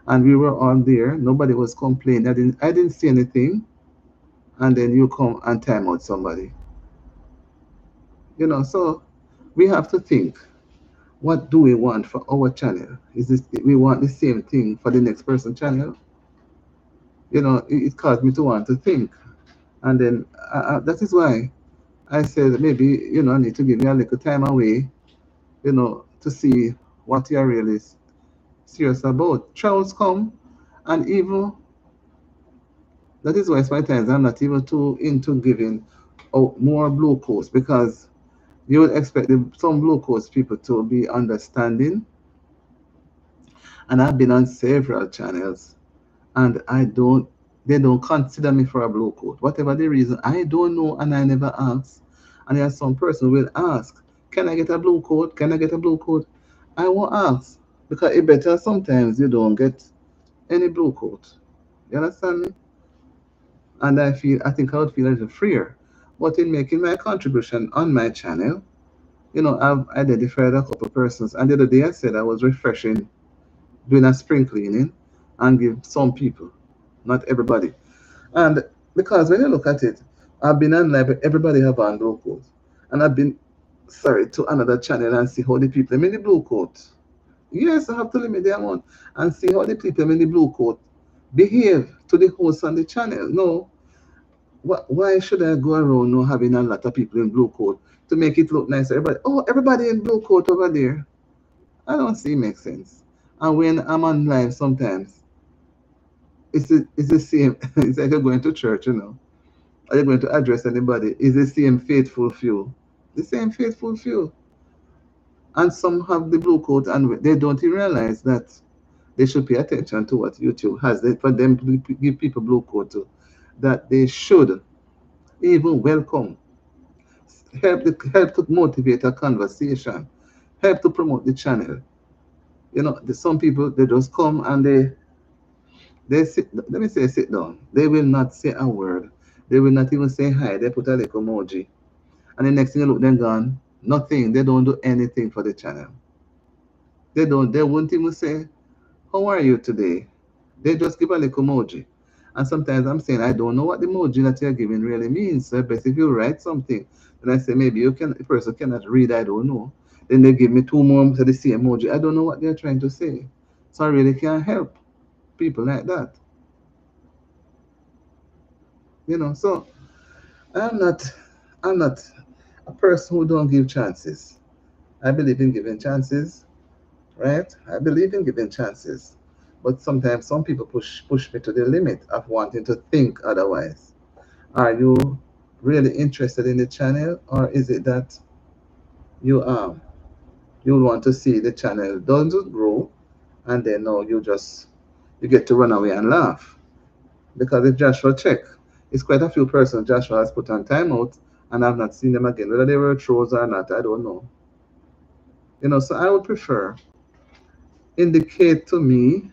and we were all there. Nobody was complaining. I didn't see anything, and then you come and time out somebody. So we have to think, what do we want for our channel? Is this we want the same thing for the next person channel? It caused me to want to think, and then that is why I said maybe I need to give you a little time away, to see what you're really serious about. Trials come, and even that is why sometimes I'm not even too into giving out more blue coats, because you would expect some blue coats people to be understanding, and I've been on several channels, and they don't consider me for a blue coat. Whatever the reason, I don't know, and I never ask. And there's some person will ask, can I get a blue coat? Can I get a blue coat? I won't ask, because it better sometimes you don't get any blue coat. You understand me? And I think I would feel a little freer. But in making my contribution on my channel, I've identified a couple persons. And the other day I said I was refreshing, doing a spring cleaning, and give some people, not everybody. And because when you look at it, I've been on live, everybody have on blue coat. And I've been, sorry, to another channel and see how the people in the blue coat. Yes, I have to limit the amount and see how the people in the blue coat behave to the host on the channel. No, why should I go around now having a lot of people in blue coat to make it look nice? Everybody, oh, everybody in blue coat over there. I don't see it make sense. And when I'm on live sometimes, it's the same. It's like you're going to church, Are you going to address anybody? It's the same faithful few. The same faithful few. And some have the blue coat, and they don't even realize that they should pay attention to what YouTube has for them to give people blue coat to. That they should even welcome, help to motivate a conversation, help to promote the channel. Some people, they just come and they sit. Let me say sit down. They will not say a word. They will not even say hi. They put a little emoji, and the next thing you look, them gone. Nothing. They don't do anything for the channel. They don't. They won't even say, "How are you today?" They just give a little emoji. And sometimes I'm saying, I don't know what the emoji that you're giving really means. So but if you write something, and I say maybe you can, the person cannot read, I don't know. Then they give me two more to the same emoji. I don't know what they're trying to say. So I really can't help people like that. So I'm not I'm not a person who don't give chances. I believe in giving chances, right? I believe in giving chances. But sometimes some people push me to the limit of wanting to think otherwise. Are you really interested in the channel, or is it that you you want to see the channel doesn't grow, and then no, you get to run away and laugh? Because if Joshua check, it's quite a few persons Joshua has put on timeout, and I've not seen them again. Whether they were trolls or not, I don't know. So I would prefer indicate to me,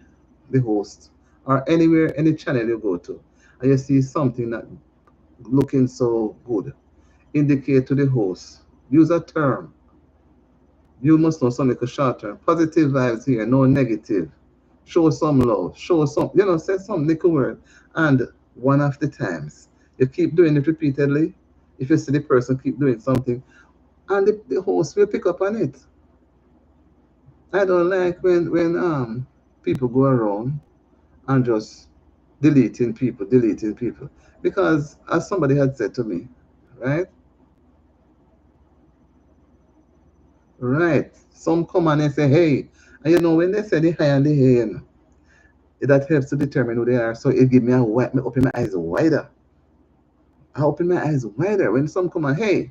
the host, or anywhere, any channel you go to, and you see something that looking so good. Indicate to the host. Use a term. You must know something short term. Positive vibes here, no negative. Show some love. Show some, say some little word. And one of the times, you keep doing it repeatedly. If you see the person keep doing something, and the host will pick up on it. I don't like when people go around and just deleting people. Because as somebody had said to me, right? Right. Some come and they say, hey, and when they say the hi and the hey, that helps to determine who they are. So it give me me open my eyes wider. I open my eyes wider when some come and hey,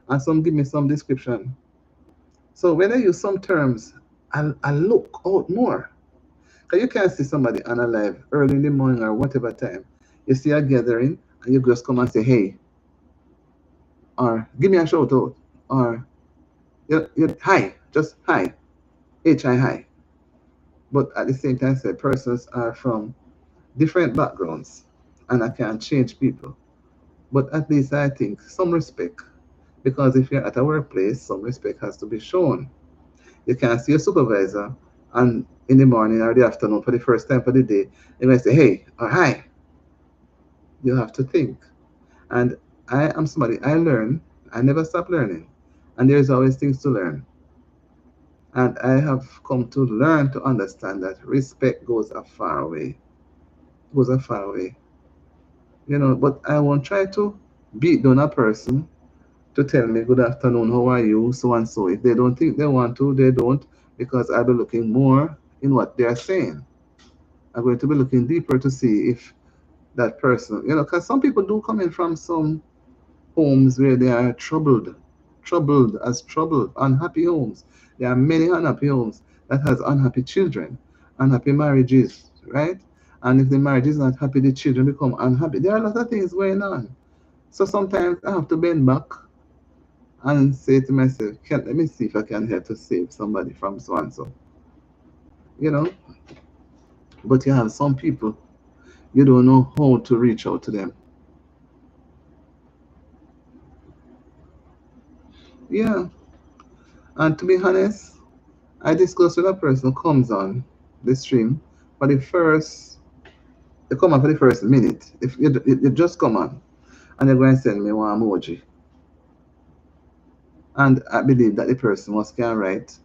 and some give me some description. So when I use some terms, I look out more. Because you can't see somebody on a live early in the morning or whatever time. You see a gathering and you just come and say, hey, or give me a shout out, or hi, just hi, hi, hi. But at the same time, say persons are from different backgrounds and I can't change people. But at least I think some respect. Because if you're at a workplace, some respect has to be shown. You can't see your supervisor and in the morning or the afternoon for the first time for the day, they might say, hey or hi. You have to think. And I am somebody, I learn, I never stop learning. And there's always things to learn. And I have come to learn to understand that respect goes a far way. Goes a far way. But I won't try to beat down a person to tell me good afternoon, how are you, so and so. If they don't think they want to, they don't, because I'll be looking more in what they are saying. I'm going to be looking deeper to see if that person, because some people do come in from some homes where they are troubled, unhappy homes. There are many unhappy homes that has unhappy children, unhappy marriages, right? And if the marriage is not happy, the children become unhappy. There are a lot of things going on. So sometimes I have to bend back and say to myself, let me see if I can help to save somebody from so and so. You know, but you have some people, you don't know how to reach out to them. Yeah, and to be honest, I discuss with a person who comes on the stream for the first, they come on for the first minute. If you just come on and they're going to send me one emoji, and I believe that the person was can write.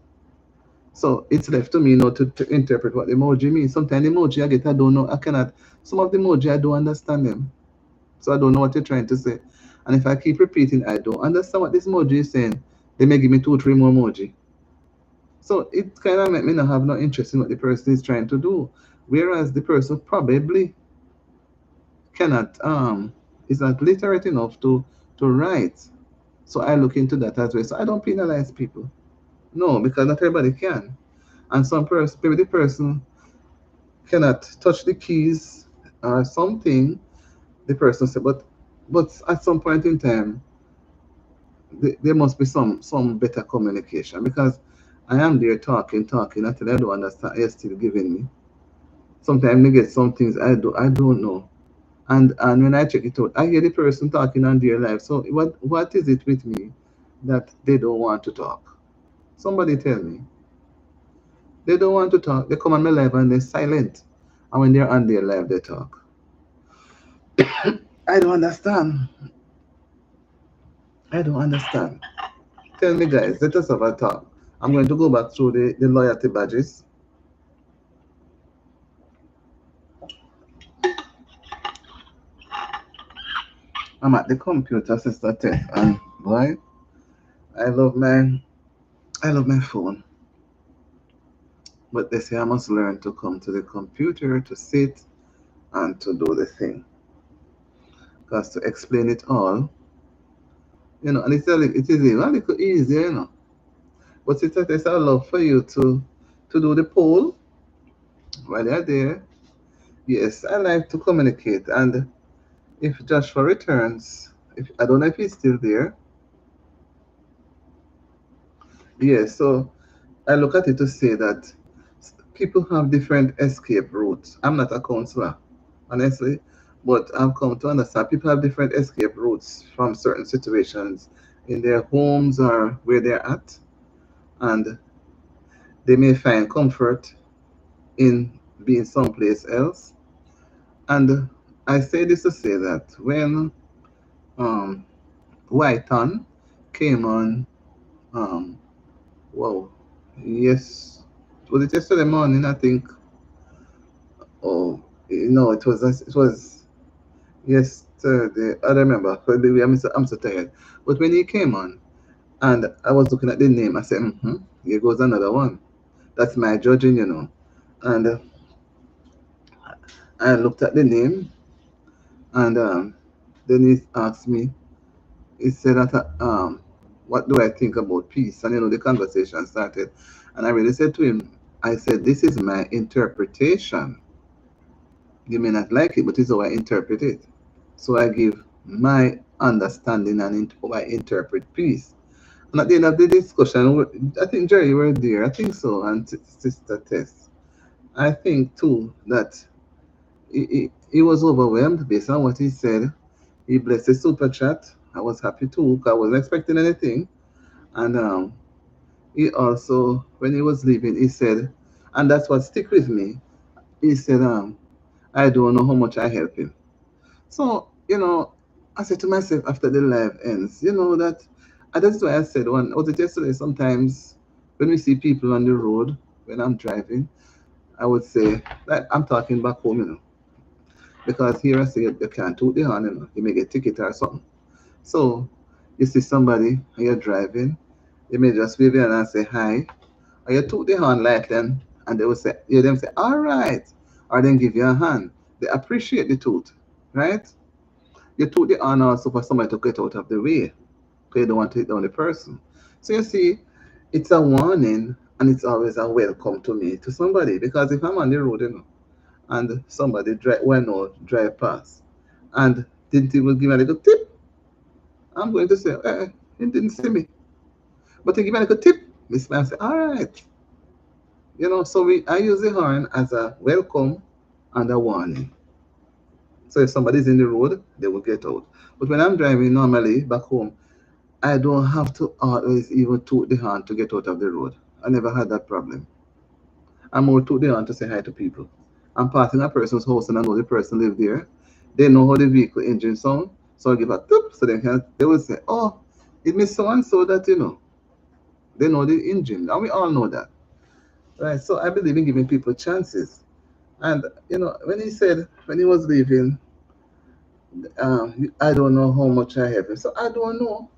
So it's left to me now to interpret what the emoji means. Sometimes the emoji I get, I don't know, I cannot. Some of the emoji I don't understand them, so I don't know what you're trying to say. And if I keep repeating, I don't understand what this emoji is saying. They may give me 2, 3 more emoji. So it kind of make me not have no interest in what the person is trying to do. Whereas the person probably cannot is not literate enough to write. So I look into that as well. So I don't penalize people. No, because not everybody can. And some person, maybe the person cannot touch the keys or something. The person said, but at some point in time, there must be some better communication, because I am there talking until I don't understand. You're still giving me. Sometimes I get some things I don't know. And when I check it out, I hear the person talking on their life. So what is it with me that they don't want to talk? Somebody tell me. They don't want to talk. They come on my live and they're silent. And when they're on their live, they talk. I don't understand. I don't understand. Tell me, guys, let us have a talk. I'm going to go back through the loyalty badges. I'm at the computer, Sister Tess, and boy, I love my I love my phone. But they say I must learn to come to the computer to sit and to do the thing. Because to explain it all, and it is even a little easier. But it's a love for you to do the poll while you're there. Yes, I like to communicate. And if Joshua returns, if I don't know if he's still there. Yes, so I look at it to say that people have different escape routes. I'm not a counselor, honestly, but I've come to understand people have different escape routes from certain situations in their homes or where they're at, and they may find comfort in being someplace else. And I say this to say that when um, Whiton came on, um, wow, yes, was it yesterday morning? I think. Oh, it was yesterday. I don't remember. But maybe I'm so tired. But when he came on, and I was looking at the name, I said, here goes another one. That's my judging. And I looked at the name, and then he asked me, he said that, what do I think about peace? And the conversation started. And I really said to him, I said, this is my interpretation. You may not like it, but it's how I interpret it. So I give my understanding and how I interpret peace. And at the end of the discussion, I think Jerry were there. I think so, and Sister Tess. I think too that he was overwhelmed based on what he said. He blessed the super chat. I was happy too, because I wasn't expecting anything. And he also, when he was leaving, he said, and that's what stick with me. He said, I don't know how much I help him. So, I said to myself after the live ends, that, and that's why I said one, was it yesterday? Sometimes when we see people on the road, when I'm driving, I would say, like, I'm talking back home, because here I say you can't toot the horn, you may get ticket or something. So, you see somebody and you're driving, you may just wave your hand and say hi, or you toot the horn like them, and they will say, you them say, all right, or then give you a hand. They appreciate the toot, right? You took the honor also for somebody to get out of the way because you don't want to hit down the person. So you see, it's a warning and it's always a welcome to me to somebody because if I'm on the road, and somebody drive well no drive past and didn't even give me a little tip, I'm going to say, he didn't see me. But he give me a little tip, Miss Man say, all right. So I use the horn as a welcome and a warning. So if somebody's in the road, they will get out. But when I'm driving normally back home, I don't have to always even toot the horn to get out of the road. I never had that problem. I'm more toot the horn to say hi to people. I'm passing a person's house and I know the person live there. They know how the vehicle engine sound, so I give a toop so they will say, oh, it means so and so that they know the engine, and we all know that, right? So I believe in giving people chances. And when he was leaving, I don't know how much I have him, so I don't know.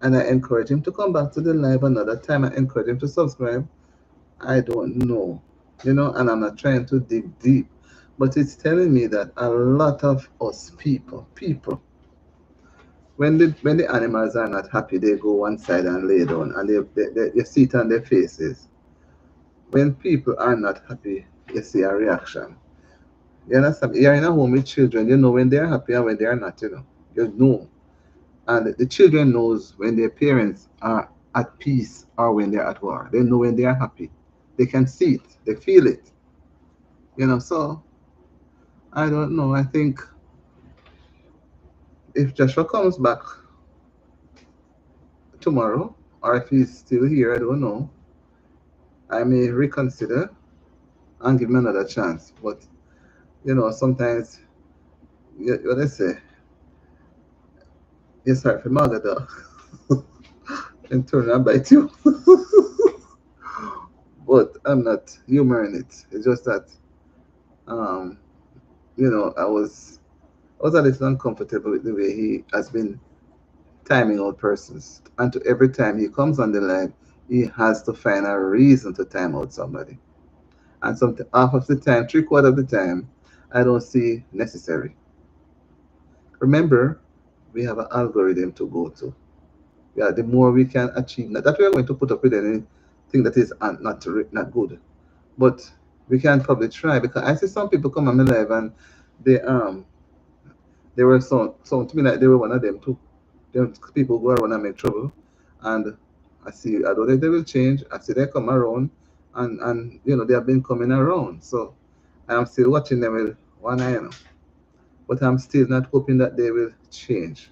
And I encourage him to come back to the live another time. I encourage him to subscribe. I don't know, and I'm not trying to dig deep, but it's telling me that a lot of us people, when the animals are not happy, they go one side and lay down, and you see it on their faces. When people are not happy, you see a reaction. You understand? You're in a home with children. You know when they're happy and when they're not. You know. And the children knows when their parents are at peace or when they're at war. They know when they are happy. They can see it. They feel it. So I don't know. I think if Joshua comes back tomorrow, or if he's still here, I don't know. I may reconsider and give him another chance. But sometimes what they say, you start from Magada and turn and bite you. But I'm not humoring it. It's just that um, I was a little uncomfortable with the way he has been timing out persons. And to every time he comes on the line, he has to find a reason to time out somebody. And some half of the time, three-quarter of the time, I don't see necessary. Remember, we have an algorithm to go to. Yeah, the more we can achieve, not that we are going to put up with anything that is not good, but we can probably try because I see some people come on my live and they they were so to me like they were one of them too. Them people go around and make trouble, and I see I don't think they will change. I see they come around, and they have been coming around. So I'm still watching them with one eye, but I'm still not hoping that they will change.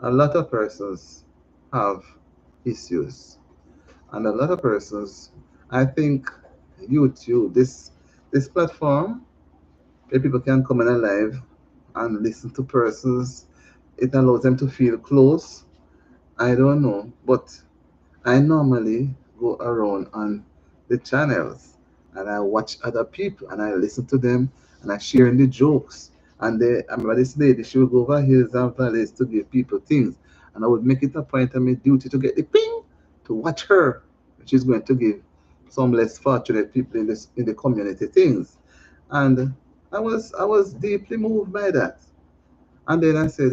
A lot of persons have issues, and a lot of persons, I think, YouTube, this platform where people can come in alive and listen to persons, it allows them to feel close. I don't know, but I normally go around on the channels and I watch other people and I listen to them and I share in the jokes. And I remember this lady, she would go over hills and valleys to give people things. And I would make it a point of my duty to get the ping to watch her. She's going to give some less fortunate people in the community things. And I was deeply moved by that. And then I said,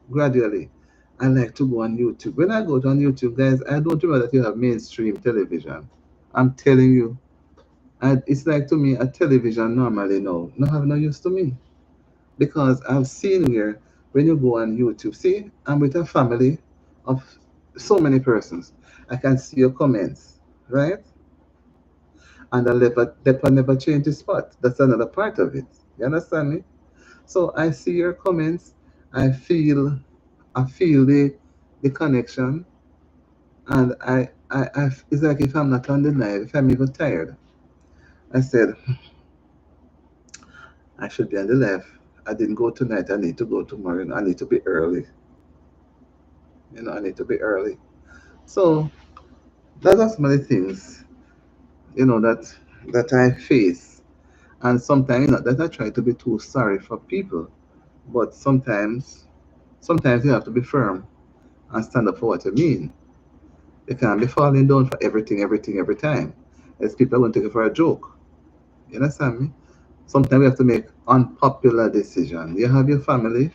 gradually, I like to go on YouTube. When I go on YouTube, guys, I don't remember that you have mainstream television. I'm telling you, it's like to me a television normally now. No have no use to me because I've seen where when you go on YouTube, see, I'm with a family of so many persons. I can see your comments, right? And the leopard never changes spot. That's another part of it. You understand me? So I see your comments. I feel I feel the connection, and it's like if I'm not on the live, if I'm even tired, I said I should be on the live. I didn't go tonight. I need to go tomorrow. I need to be early. I need to be early. So those are some of the things that I face, and sometimes not that I try to be too sorry for people, but sometimes you have to be firm and stand up for what you mean. You can't be falling down for everything, every time. As people are going to take it for a joke. You understand me? Sometimes we have to make unpopular decisions. You have your family,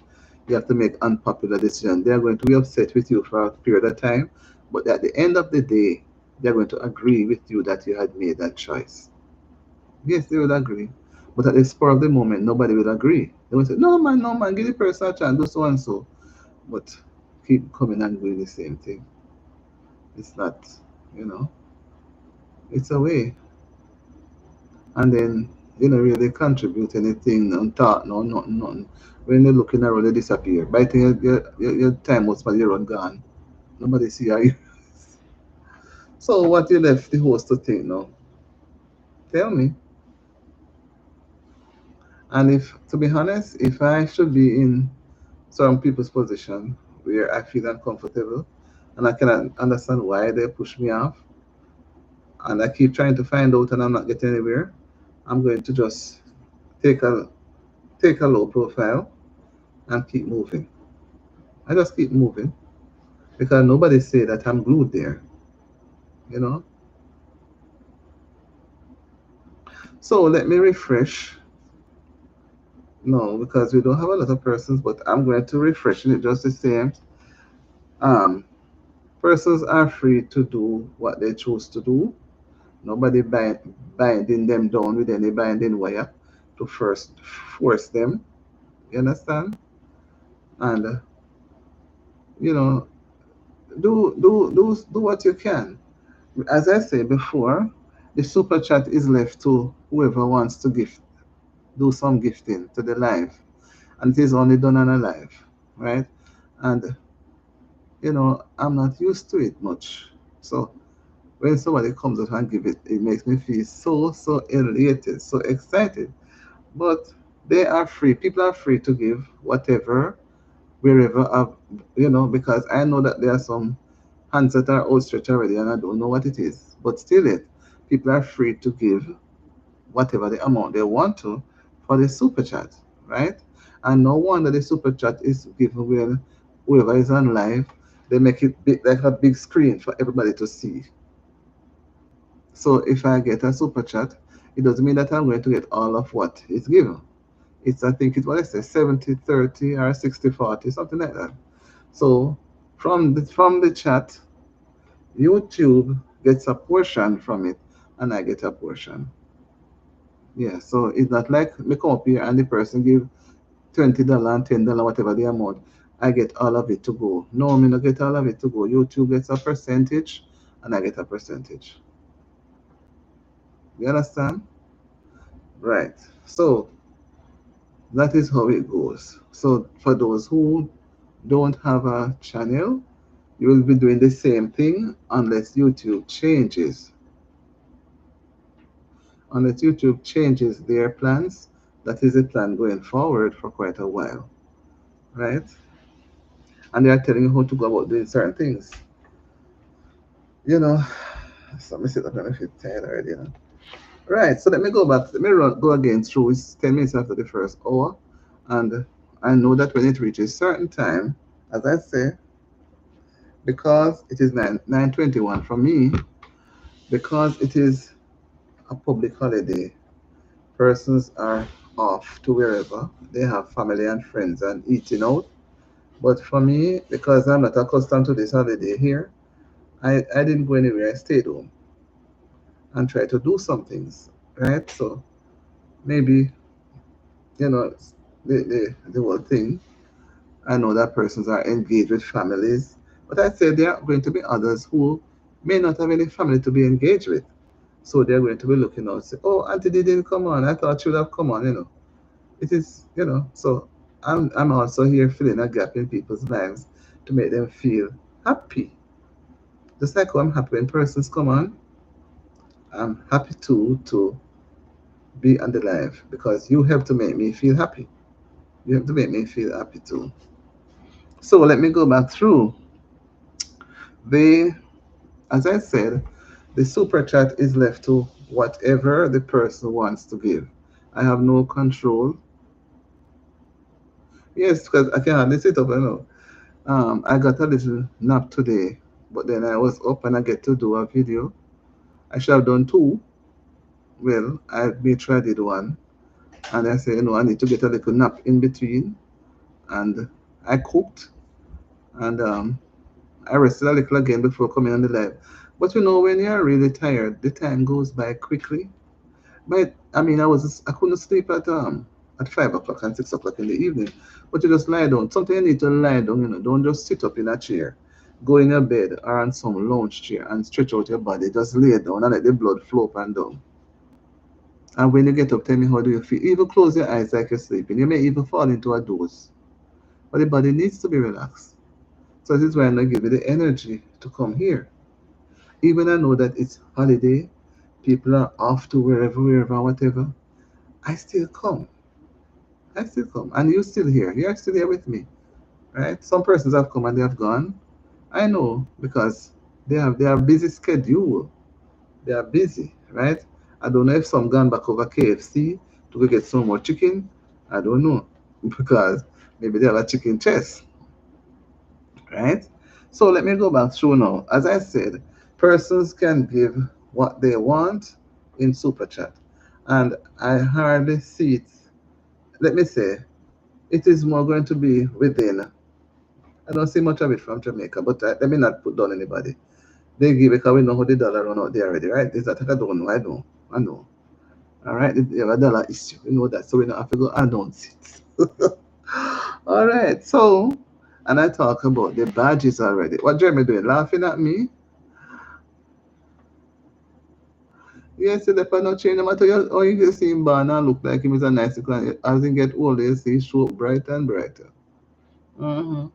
you have to make unpopular decisions. They are going to be upset with you for a period of time, but at the end of the day, they're going to agree with you that you had made that choice. Yes, they will agree. But at the spur of the moment, nobody will agree. They will say, no man, give the person a chance, do so and so. But keep coming and doing the same thing. It's not, you know, it's a way. And then really contribute anything on thought, no, nothing, nothing. When you're looking around, they disappear. By the time your time was spent, you're gone. Nobody see how you. So what you left the host to think now? Tell me. And if, to be honest, if I should be in some people's position where I feel uncomfortable and I cannot understand why they push me off, and I keep trying to find out and I'm not getting anywhere, I'm going to just take a take a low profile and keep moving. I just keep moving because nobody say that I'm glued there, you know. So let me refresh. No, because we don't have a lot of persons, but I'm going to refresh it just the same. Um, Persons are free to do what they choose to do. Nobody binding them down with any binding wire to first force them. You understand? And you know, do what you can. As I said before, the super chat is left to whoever wants to do some gifting to the live, and it is only done on a live, right? And I'm not used to it much, so when somebody comes up and give it, it makes me feel so elated, so excited. But they are free. People are free to give whatever, wherever, because I know that there are some hands that are outstretched already, and I don't know what it is. But still, people are free to give whatever the amount they want to for the super chat, right? And no wonder the super chat is given when whoever is on live, they make it big, like a big screen for everybody to see. So if I get a super chat, it doesn't mean that I'm going to get all of what is given. It's, I think it's what I say, 70-30 or 60-40, something like that. So from the chat, YouTube gets a portion from it, and I get a portion. Yeah, so it's not like me come up here and the person give $20 and $10, whatever the amount. I get all of it to go. No, me not get all of it to go. YouTube gets a percentage, and I get a percentage. You understand? Right. So that is how it goes. So for those who don't have a channel, you will be doing the same thing unless YouTube changes. Unless YouTube changes their plans, that is the plan going forward for quite a while, right? And they are telling you how to go about doing certain things. You know, so let me sit up and I feel tired already. Right, so let me go back. Let me go again through. It's 10 minutes after the first hour. And I know that when it reaches certain time, as I say, because it is 9:21 for me, because it is a public holiday, persons are off to wherever. They have family and friends and eating out. But for me, because I'm not accustomed to this holiday here, I didn't go anywhere. I stayed home and tried to do some things, right? So maybe, you know, the whole thing. I know that persons are engaged with families, but I say there are going to be others who may not have any family to be engaged with. So they're going to be looking out and say, oh, Auntie didn't come on. I thought she would have come on. It is, so I'm also here filling a gap in people's lives to make them feel happy. Just like how I'm happy when persons come on, I'm happy too to be on the live because you help to make me feel happy. You have to make me feel happy too. So let me go back through. The, as I said, the super chat is left to whatever the person wants to give. I have no control. Yes, because I can hardly sit up. I got a little nap today, but then I was up and I get to do a video. I should have done two. Well, I may try did one, and I said, I need to get a little nap in between, and I cooked, and I rested a little again before coming on the live. But when you're really tired, the time goes by quickly. But I mean, I couldn't sleep at 5 o'clock and 6 o'clock in the evening. But you just lie down. Sometimes you need to lie down. Don't just sit up in a chair. Go in your bed or on some lounge chair and stretch out your body. Just lay down and let the blood flow up and down. And when you get up, tell me how do you feel. Even close your eyes like you're sleeping. You may even fall into a doze. But the body needs to be relaxed. So this is why I'm not giving you the energy to come here. Even I know that it's holiday, people are off to wherever, whatever. I still come. I still come. And you're still here. You're still here with me. Right? Some persons have come and they have gone. I know because they have busy schedule. They are busy, right? I don't know if some gone back over KFC to go get some more chicken. I don't know. Because maybe they have a chicken chest, right? So let me go back through now. As I said, persons can give what they want in super chat. And I hardly see it. Let me say, it is more going to be within. I don't see much of it from Jamaica, but let me not put down anybody. They give because we know how the dollar run out there already, right? Is that I don't know. I know. I know. All right. They have a dollar issue. We know that. So we don't have to go announce it. All right. So, and I talk about the badges already. What Jeremy doing? Laughing at me? Yes, the no change. No matter how you see him born and look like him is a nice guy. As he get older, you see his show brighter and brighter. Mm-hmm.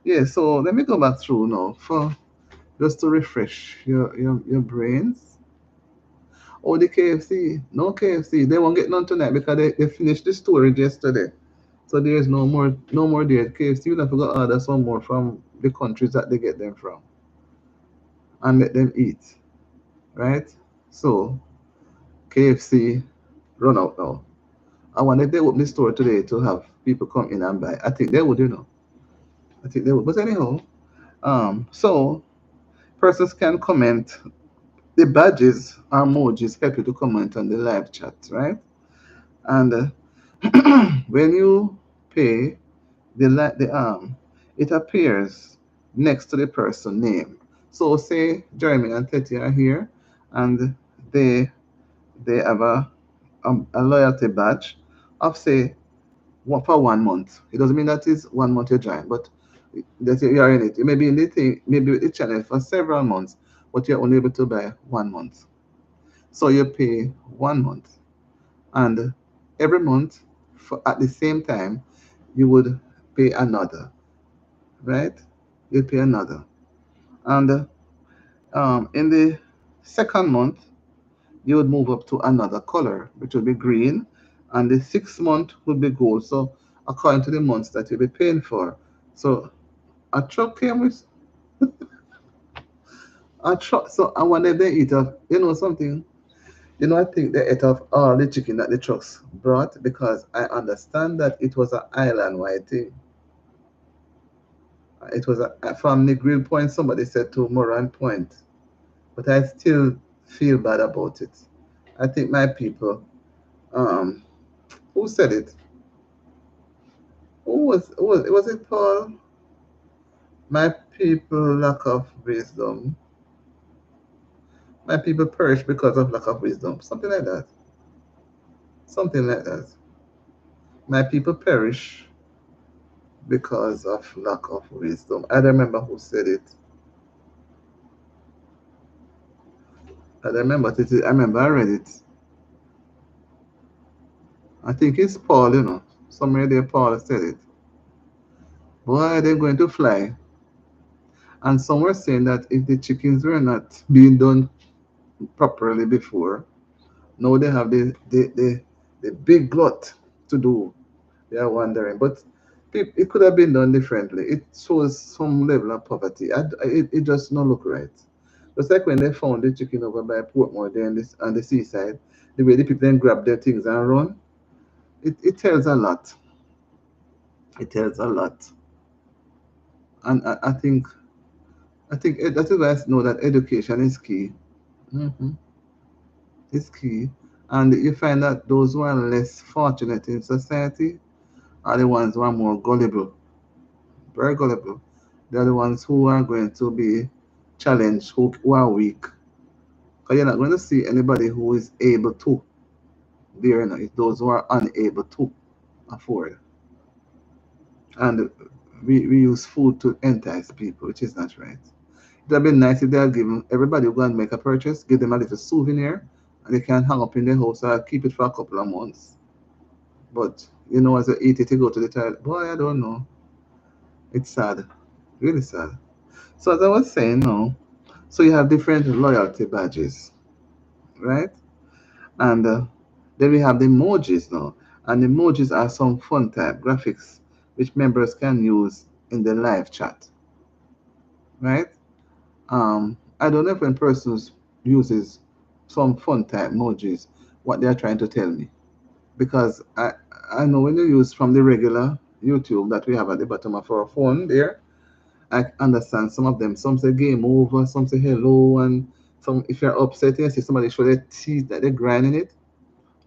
Yeah, so let me go back through now for just to refresh your brains. Oh, the KFC. No KFC. They won't get none tonight because they finished the storage yesterday. So there's no more there. KFC will have to go order some more from the countries that they get them from and let them eat. Right? So KFC run out now. I wonder if they open the store today to have people come in and buy. I think they would. I think they would. But anyhow, so persons can comment the badges or emojis help you to comment on the live chat, right? And when you pay the it appears next to the person name. So say Jeremy and Tetty are here, and they they have a loyalty badge of say for 1 month. It doesn't mean that is 1 month you join, but that you are in it. You may be in the thing, maybe with the channel for several months, but you're only able to buy 1 month. So you pay 1 month, and every month at the same time you would pay another, right? You pay another, and in the second month you would move up to another color, which would be green, and the 6 month would be gold. So according to the months that you'll be paying for. So a truck came with a truck. So I wanted they eat of, something. I think they ate off all the chicken that the trucks brought because I understand that it was an island wide thing. It was from the grill point, somebody said to Moran Point, but I still feel bad about it. I think my people, um, who said it? Was it Paul? My people lack of wisdom. My people perish because of lack of wisdom. Something like that. Something like that. My people perish because of lack of wisdom. I don't remember who said it. I don't remember it. I remember I read it. I think it's Paul, Somewhere there Paul said it. Boy, they're going to fly. And some were saying that if the chickens were not being done properly before, now they have the big glut to do. They are wondering. But it could have been done differently. It shows some level of poverty. It just not look right. Just like when they found the chicken over by Portmore there on the seaside, the way the people then grab their things and run, it tells a lot. It tells a lot. And I think that is why I know that education is key. Hmm Is key. And you find that those who are less fortunate in society are the ones who are more gullible, very gullible. They're the ones who are going to be challenged, who are weak. Because you're not going to see anybody who is able to. There, it's those who are unable to afford. And we use food to entice people, which is not right. It would have been nice if they had given everybody who go and make a purchase, give them a little souvenir, and they can hang up in their house or keep it for a couple of months. But, as you eat it, you go to the toilet. Boy, I don't know. It's sad. Really sad. So as I was saying now, so you have different loyalty badges, right? And then we have the emojis now. And emojis are some fun type graphics which members can use in the live chat, right? I don't know if when persons uses some fun type emojis, what they are trying to tell me. Because I know when you use from the regular YouTube that we have at the bottom of our phone there, I understand some of them. Some say game over, some say hello, and some if you're upset, you see somebody show their teeth that they're grinding it,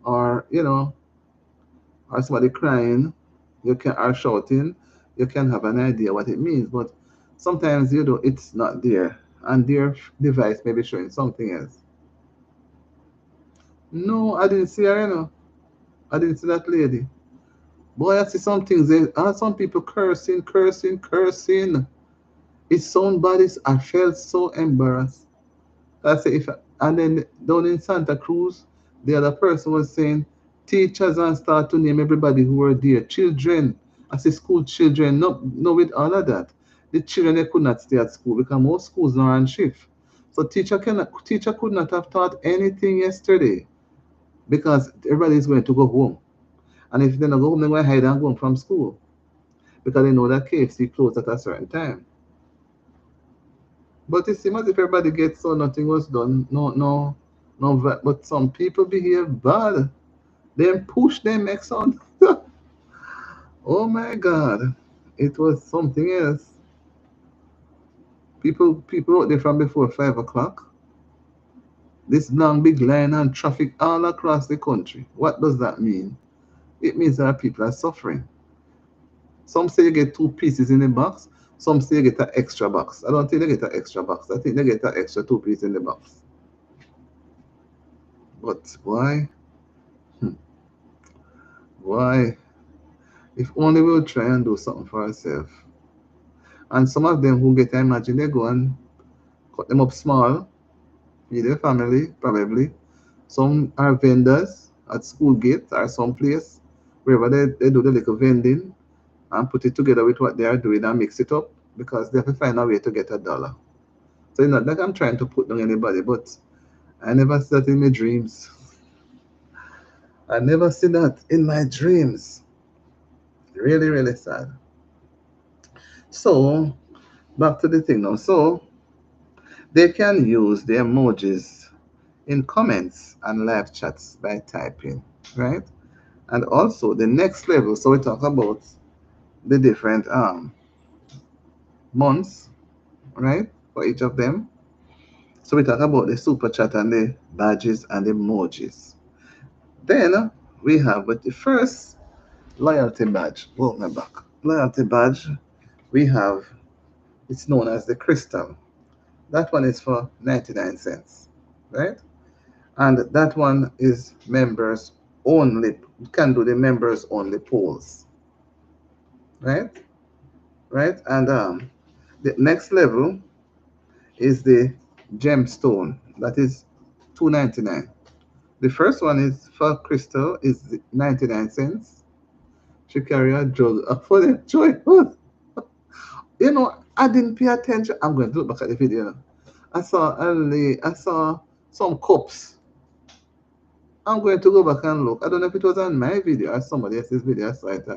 or or somebody crying, you can or shouting, you can have an idea what it means. But sometimes it's not there, and their device may be showing something else. No, I didn't see her. I didn't see that lady. Boy, I see some things. Some people cursing, cursing, cursing. It sound bad. I felt so embarrassed. I say if and then down in Santa Cruz, the other person was saying teachers and start to name everybody who were there. Children, I say school children, no with all of that. The children they could not stay at school because most schools now are on shift. So teacher could not have taught anything yesterday because everybody is going to go home. And if they don't go home, they're going to hide and go home from school because they know that KFC closed at a certain time. But it seems as if everybody gets so nothing was done. No, no, no. But some people behave bad. They push them make sound. Oh my God, it was something else. People out there from before 5 o'clock. this long big line and traffic all across the country. What does that mean? It means that people are suffering. Some say you get two pieces in the box. Some say you get an extra box. I don't think they get an extra box. I think they get an extra two pieces in the box. But why? Hmm. Why? If only we'll try and do something for ourselves. And some of them who get, I imagine, they go and cut them up small, feed their family, probably. Some are vendors at school gates or some place, wherever they do the little vending and put it together with what they are doing and mix it up because they have to find a way to get $1. So it's not like I'm trying to put down anybody, but I never see that in my dreams. I never see that in my dreams. Really, really sad. So back to the thing now. So they can use the emojis in comments and live chats by typing, right? And also the next level. So we talk about the different months, right? For each of them. So we talk about the super chat and the badges and the emojis. Then we have with the first loyalty badge. Oh, my back. Loyalty badge. We have, it's known as the crystal. That one is for 99 cents, right? And that one is members only. You can do the members only polls, right? Right? And the next level is the gemstone. That is 2.99. The first one is for crystal is 99 cents. She carry a jug for the joy. You know, I didn't pay attention. I'm going to look back at the video. I saw some cups. I'm going to go back and look. I don't know if it was on my video or somebody else's video. I saw it.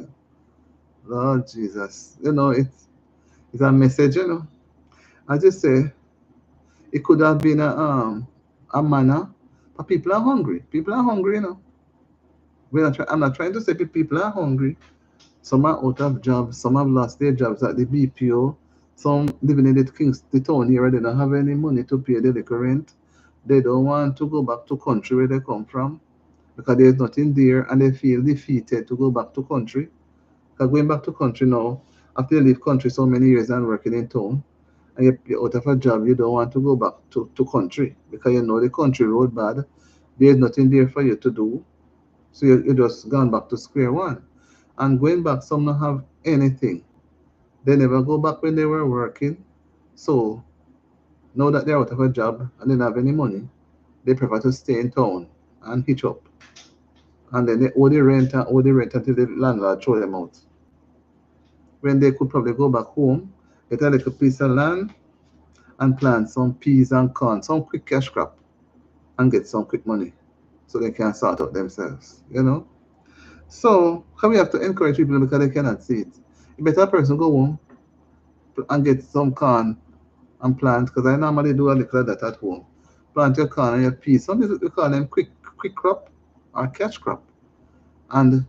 Lord Jesus. You know, it's a message, you know. I just say it could have been a manner, but people are hungry. People are hungry, you know. I'm not trying to say people are hungry. Some are out of jobs. Some have lost their jobs at the BPO. Some living in the town here, they don't have any money to pay the liquor rent. They don't want to go back to country where they come from because there's nothing there, and they feel defeated to go back to country. Because going back to country now, after you leave country so many years and working in town, and you're out of a job, you don't want to go back to country because you know the country road bad. There's nothing there for you to do. So you just gone back to square one. And going back, some don't have anything. They never go back when they were working. So now that they're out of a job and they don't have any money, they prefer to stay in town and hitch up. And then they owe the rent until the landlord throw them out. When they could probably go back home, get a little piece of land and plant some peas and corn, some quick cash crop, and get some quick money so they can sort out themselves, you know? So, how we have to encourage people because they cannot see it. You better person go home and get some corn and plant, because I normally do a little of that at home. Plant your corn and your peas. Some people we call them quick crop or catch crop, and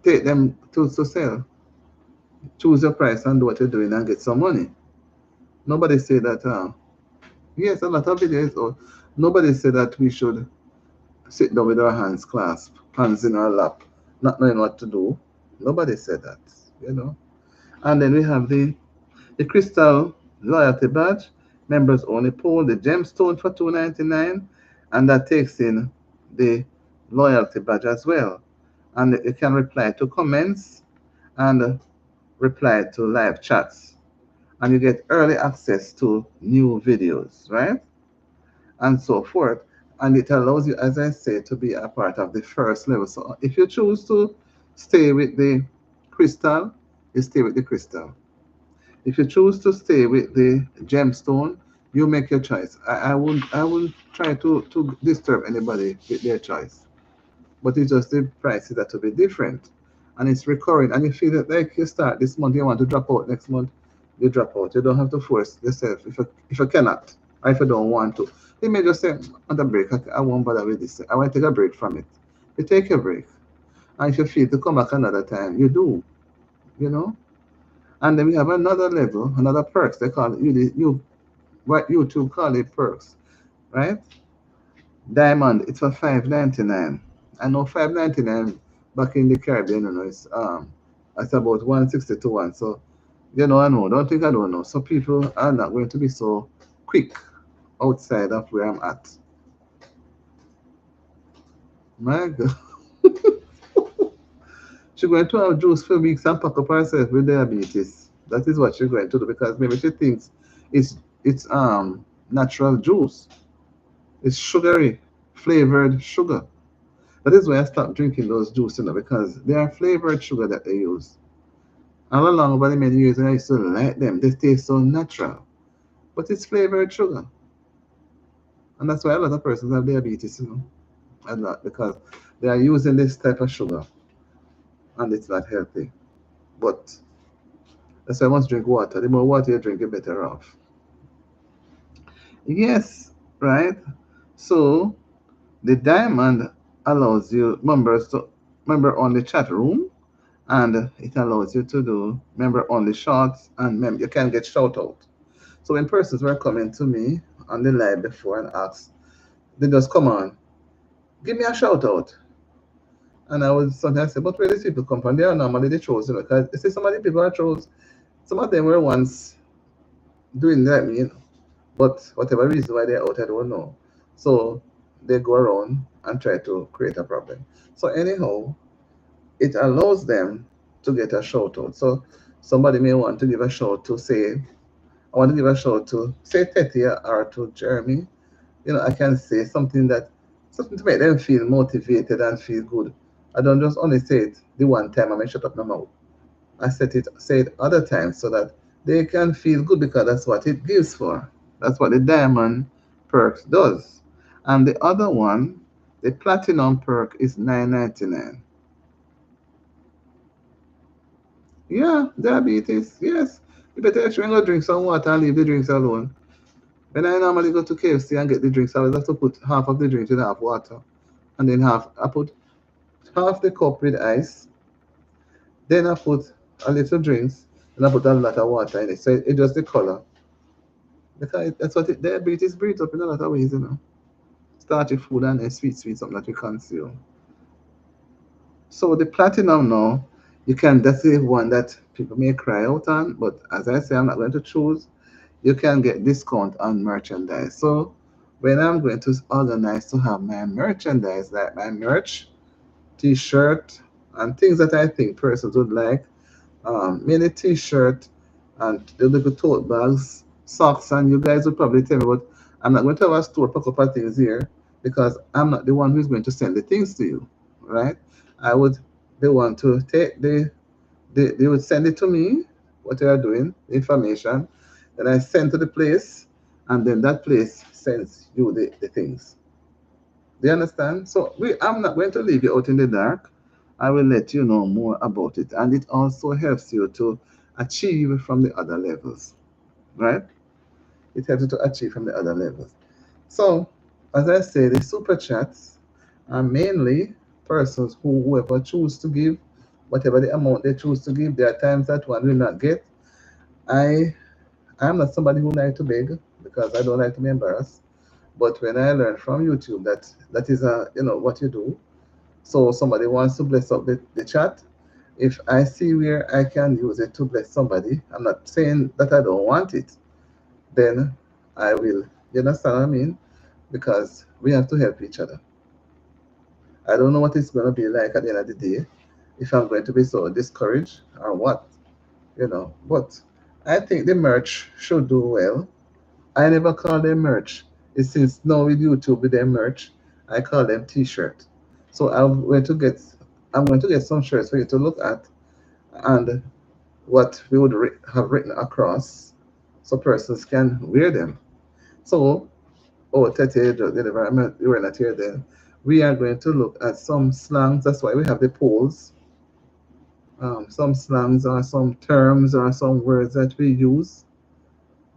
take them to sell. Choose your price and do what you're doing and get some money. Nobody say that. Yes, a lot of videos. Or nobody say that we should sit down with our hands clasped, hands in our lap, not knowing what to do. Nobody said that, you know. And then we have the crystal loyalty badge, members only poll, the gemstone for 2.99, and that takes in the loyalty badge as well. And you can reply to comments and reply to live chats. And you get early access to new videos, right? And so forth. And it allows you, as I say, to be a part of the first level. So if you choose to stay with the crystal, you stay with the crystal. If you choose to stay with the gemstone, you make your choice. I wouldn't try to disturb anybody with their choice. But it's just the prices that will be different. And it's recurring. And you feel that like you start this month, you want to drop out next month, you drop out. You don't have to force yourself if you cannot or if you don't want to. You may just say, I want a break. I won't bother with this. I want to take a break from it. You take a break. And if you feel to come back another time, you do, you know? And then we have another level, another perks. They call it, what YouTube call it perks, right? Diamond, it's for 5.99. I know 5.99 back in the Caribbean, it's about 160 to 1. So I know. Don't think I don't know. So people are not going to be so quick outside of where I'm at. My God. She's going to have juice for weeks and pack up herself with diabetes. That is what she's going to do because maybe she thinks it's natural juice. It's sugary, flavored sugar. That is why I stopped drinking those juice, because they are flavored sugar that they use. All along over the many years, I used to like them. They taste so natural, but it's flavored sugar, and that's why a lot of persons have diabetes, a lot because they are using this type of sugar, and it's not healthy. But that's why I must drink water. The more water you drink, the better off. Yes, right. So the diamond allows you members to member on the chat room, and it allows you to do member only shots, and you can get shout out. So when persons were coming to me on the live before and asked, they just come on, give me a shout out. And I was sometimes say, but where these people come from? They are normally the trolls, because you see some of the people are trolls. Some of them were once doing like me, but whatever reason why they're out, I don't know. So they go around and try to create a problem. So anyhow, it allows them to get a shout out. So somebody may want to give a shout to say, I want to give a shout to say Tetia or to Jeremy. I can say something to make them feel motivated and feel good. I don't just only say it the one time I may shut up my mouth. I say it other times so that they can feel good because that's what it gives for. That's what the diamond perks does. And the other one, the platinum perk is 9.99. Yeah, diabetes. Yes. You better actually go drink some water and leave the drinks alone. When I normally go to KFC and get the drinks, I always have to put half of the drinks in half water. And then I put half the cup with ice. Then I put a little drinks. And I put a lot of water in it. So it just the color. Because that's what diabetes breeds up in a lot of ways. Starchy food and sweet, something that we consume. So the platinum now, that's the one that people may cry out on, but as I say, I'm not going to choose. You can get discount on merchandise. So when I'm going to organize to have my merchandise, like my merch, t-shirt, and things that I think persons would like, mini t-shirt and the little tote bags, socks, and you guys would probably tell me, but I'm not going to have a store pack up of things here because I'm not the one who's going to send the things to you, right? I would the one to take they would send it to me, what they are doing, the information, then I send to the place, and then that place sends you the things. Do you understand? So I'm not going to leave you out in the dark. I will let you know more about it. And it also helps you to achieve from the other levels, right? It helps you to achieve from the other levels. So, as I say, the super chats are mainly persons whoever choose to give, whatever the amount they choose to give. There are times that one will not get. I I'm not somebody who like to beg because I don't like to be embarrassed. But when I learned from YouTube that that is what you do. So somebody wants to bless up the chat. If I see where I can use it to bless somebody, I'm not saying that I don't want it, then I will. You understand what I mean? Because we have to help each other. I don't know what it's going to be like at the end of the day, if I'm going to be so discouraged or what. But I think the merch should do well. I never call them merch. It's since now with YouTube with their merch, I call them t-shirt. So I'm going to get some shirts for you to look at and what we would have written across so persons can wear them. So, oh, Tete, the environment, you were not here then. We are going to look at some slangs. That's why we have the polls. Some slangs or some terms or some words that we use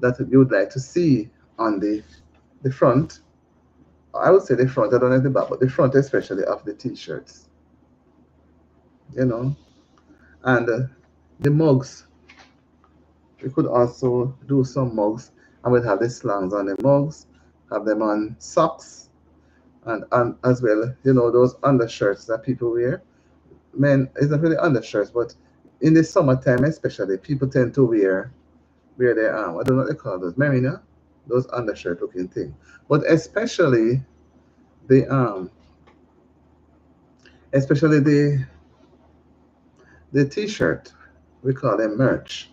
that you would like to see on the front. I would say the front, I don't know the back, but the front especially of the t-shirts, you know. And the mugs, we could also do some mugs and we'll have the slangs on the mugs, have them on socks, and as well, those undershirts that people wear. Men, it's not really undershirts, but in the summertime especially, people tend to wear their I don't know what they call those, marina, those undershirt looking thing. But the especially the t-shirt, we call them merch.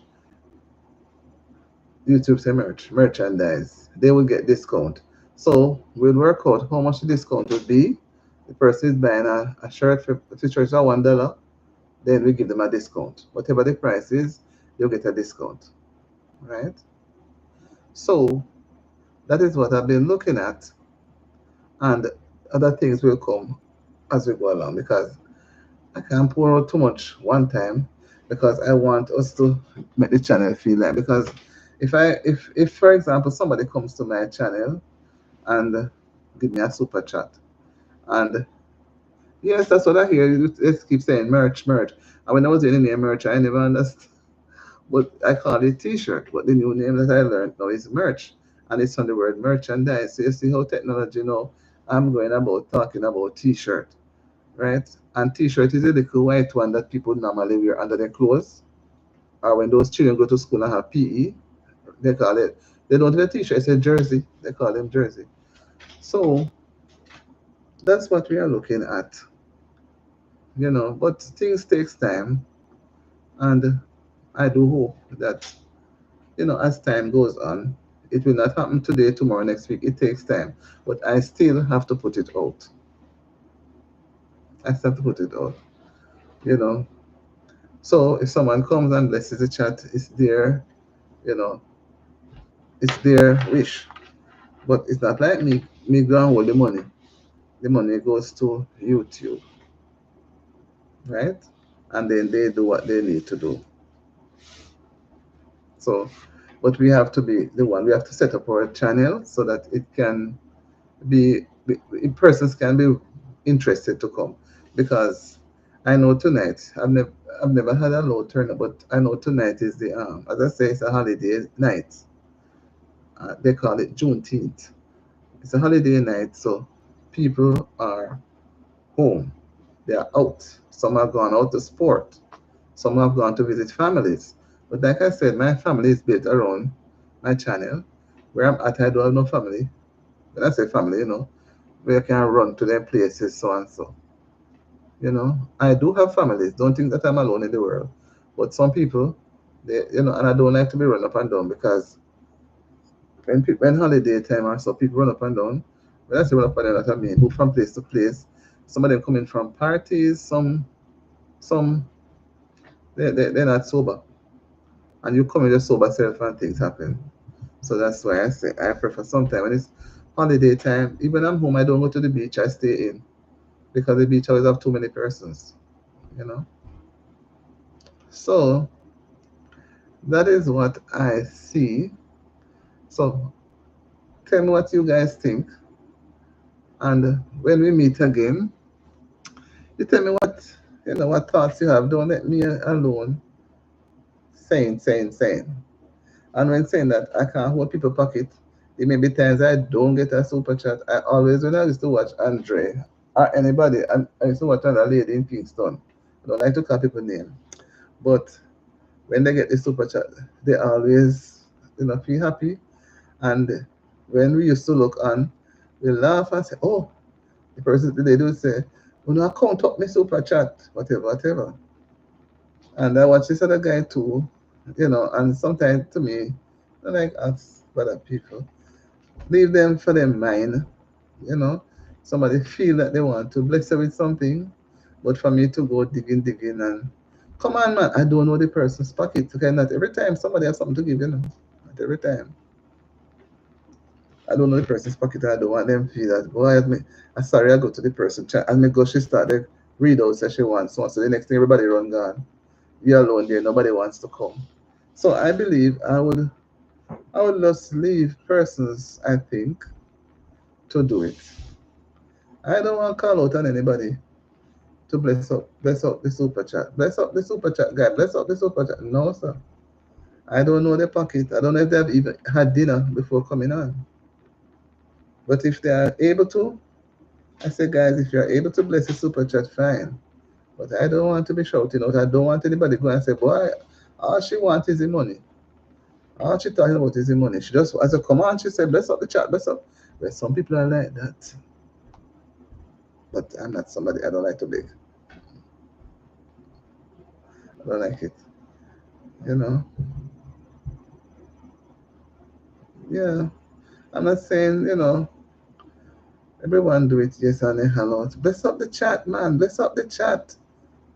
YouTube say merchandise. They will get discount. So we'll work out how much the discount would be. The person is buying a shirt for t-shirt at $1, then we give them a discount. Whatever the price is, they'll get a discount. Right? So that is what I've been looking at, and other things will come as we go along because I can't pour out too much one time because I want us to make the channel feel like, because if for example somebody comes to my channel and give me a super chat, and yes, that's what I hear. You just keep saying merch, merch. And when I was doing the name merch, I never understood. But I call it t-shirt. But the new name that I learned now is merch. And it's on the word merchandise. So you see how technology now, I'm going about talking about t-shirt, right? And t-shirt is a little white one that people normally wear under their clothes. Or when those children go to school and have PE, they call it, they don't wear t-shirt, it's a jersey. They call them jersey. So that's what we are looking at, but things takes time, and I do hope that, as time goes on, it will not happen today, tomorrow, next week. It takes time, but I still have to put it out. I still have to put it out, you know. So if someone comes and blesses the chat, you know, it's their wish. But it's not like me go and hold the money. The money goes to YouTube, right? And then they do what they need to do. So, but we have to be the one. We have to set up our channel so that it can be persons can be interested to come, because I know tonight I've never had a low turnout, but I know tonight is the as I say, it's a holiday night. They call it Juneteenth. It's a holiday night, so people are home. They are out. Some have gone out to sport. Some have gone to visit families. But like I said, my family is built around my channel. Where I'm at, I don't have no family. When I say family, where I can run to their places, so and so. I do have families. Don't think that I'm alone in the world. But some people, and I don't like to be run up and down, because when holiday time or so, people run up and down. When I say run up and down, that I mean move from place to place. Some of them coming from parties. Some they're not sober, and you come in your sober self and things happen. So that's why I say I prefer sometimes when it's holiday time. Even I'm home, I don't go to the beach. I stay in, because the beach always have too many persons. You know. So that is what I see. So tell me what you guys think, and when we meet again, you tell me what thoughts you have. Don't let me alone saying. And when saying that, I can't hold people pocket. There may be times I don't get a super chat. I always, when I used to watch Andre or anybody, and I used to watch another lady in Kingston. I don't like to call people name, but when they get the super chat, they always, feel happy. And when we used to look on, we laugh and say, "Oh, the person they do say, well, no, I count up my super chat, whatever." And I watch this other guy too, and sometimes to me, I like ask other people. Leave them for their mind, you know. Somebody feel that they want to bless you with something, but for me to go digging and come on man, I don't know the person's pocket. Okay, not every time somebody has something to give, Not every time. I don't know the person's pocket. I don't want them to feel that, boy, I'm sorry, I go to the person chat and me go, she started read out that she wants one. So the next thing everybody run gone. You're alone there, nobody wants to come. So I believe I would just leave persons, I think, to do it. I don't want to call out on anybody to bless up the super chat. Bless up the super chat guy, bless up the super chat. No, sir. I don't know their pocket. I don't know if they've even had dinner before coming on. But if they are able to, I say, guys, if you're able to bless the super chat, fine. But I don't want to be shouting out. I don't want anybody go and say, boy, all she wants is the money. All she talking about is the money. She just, as a command, she said, bless up the chat, bless up. Well, some people are like that. But I'm not somebody, I don't like to beg. I don't like it. You know? Yeah. I'm not saying, everyone do it, yes, and hello. Bless up the chat, man. Bless up the chat.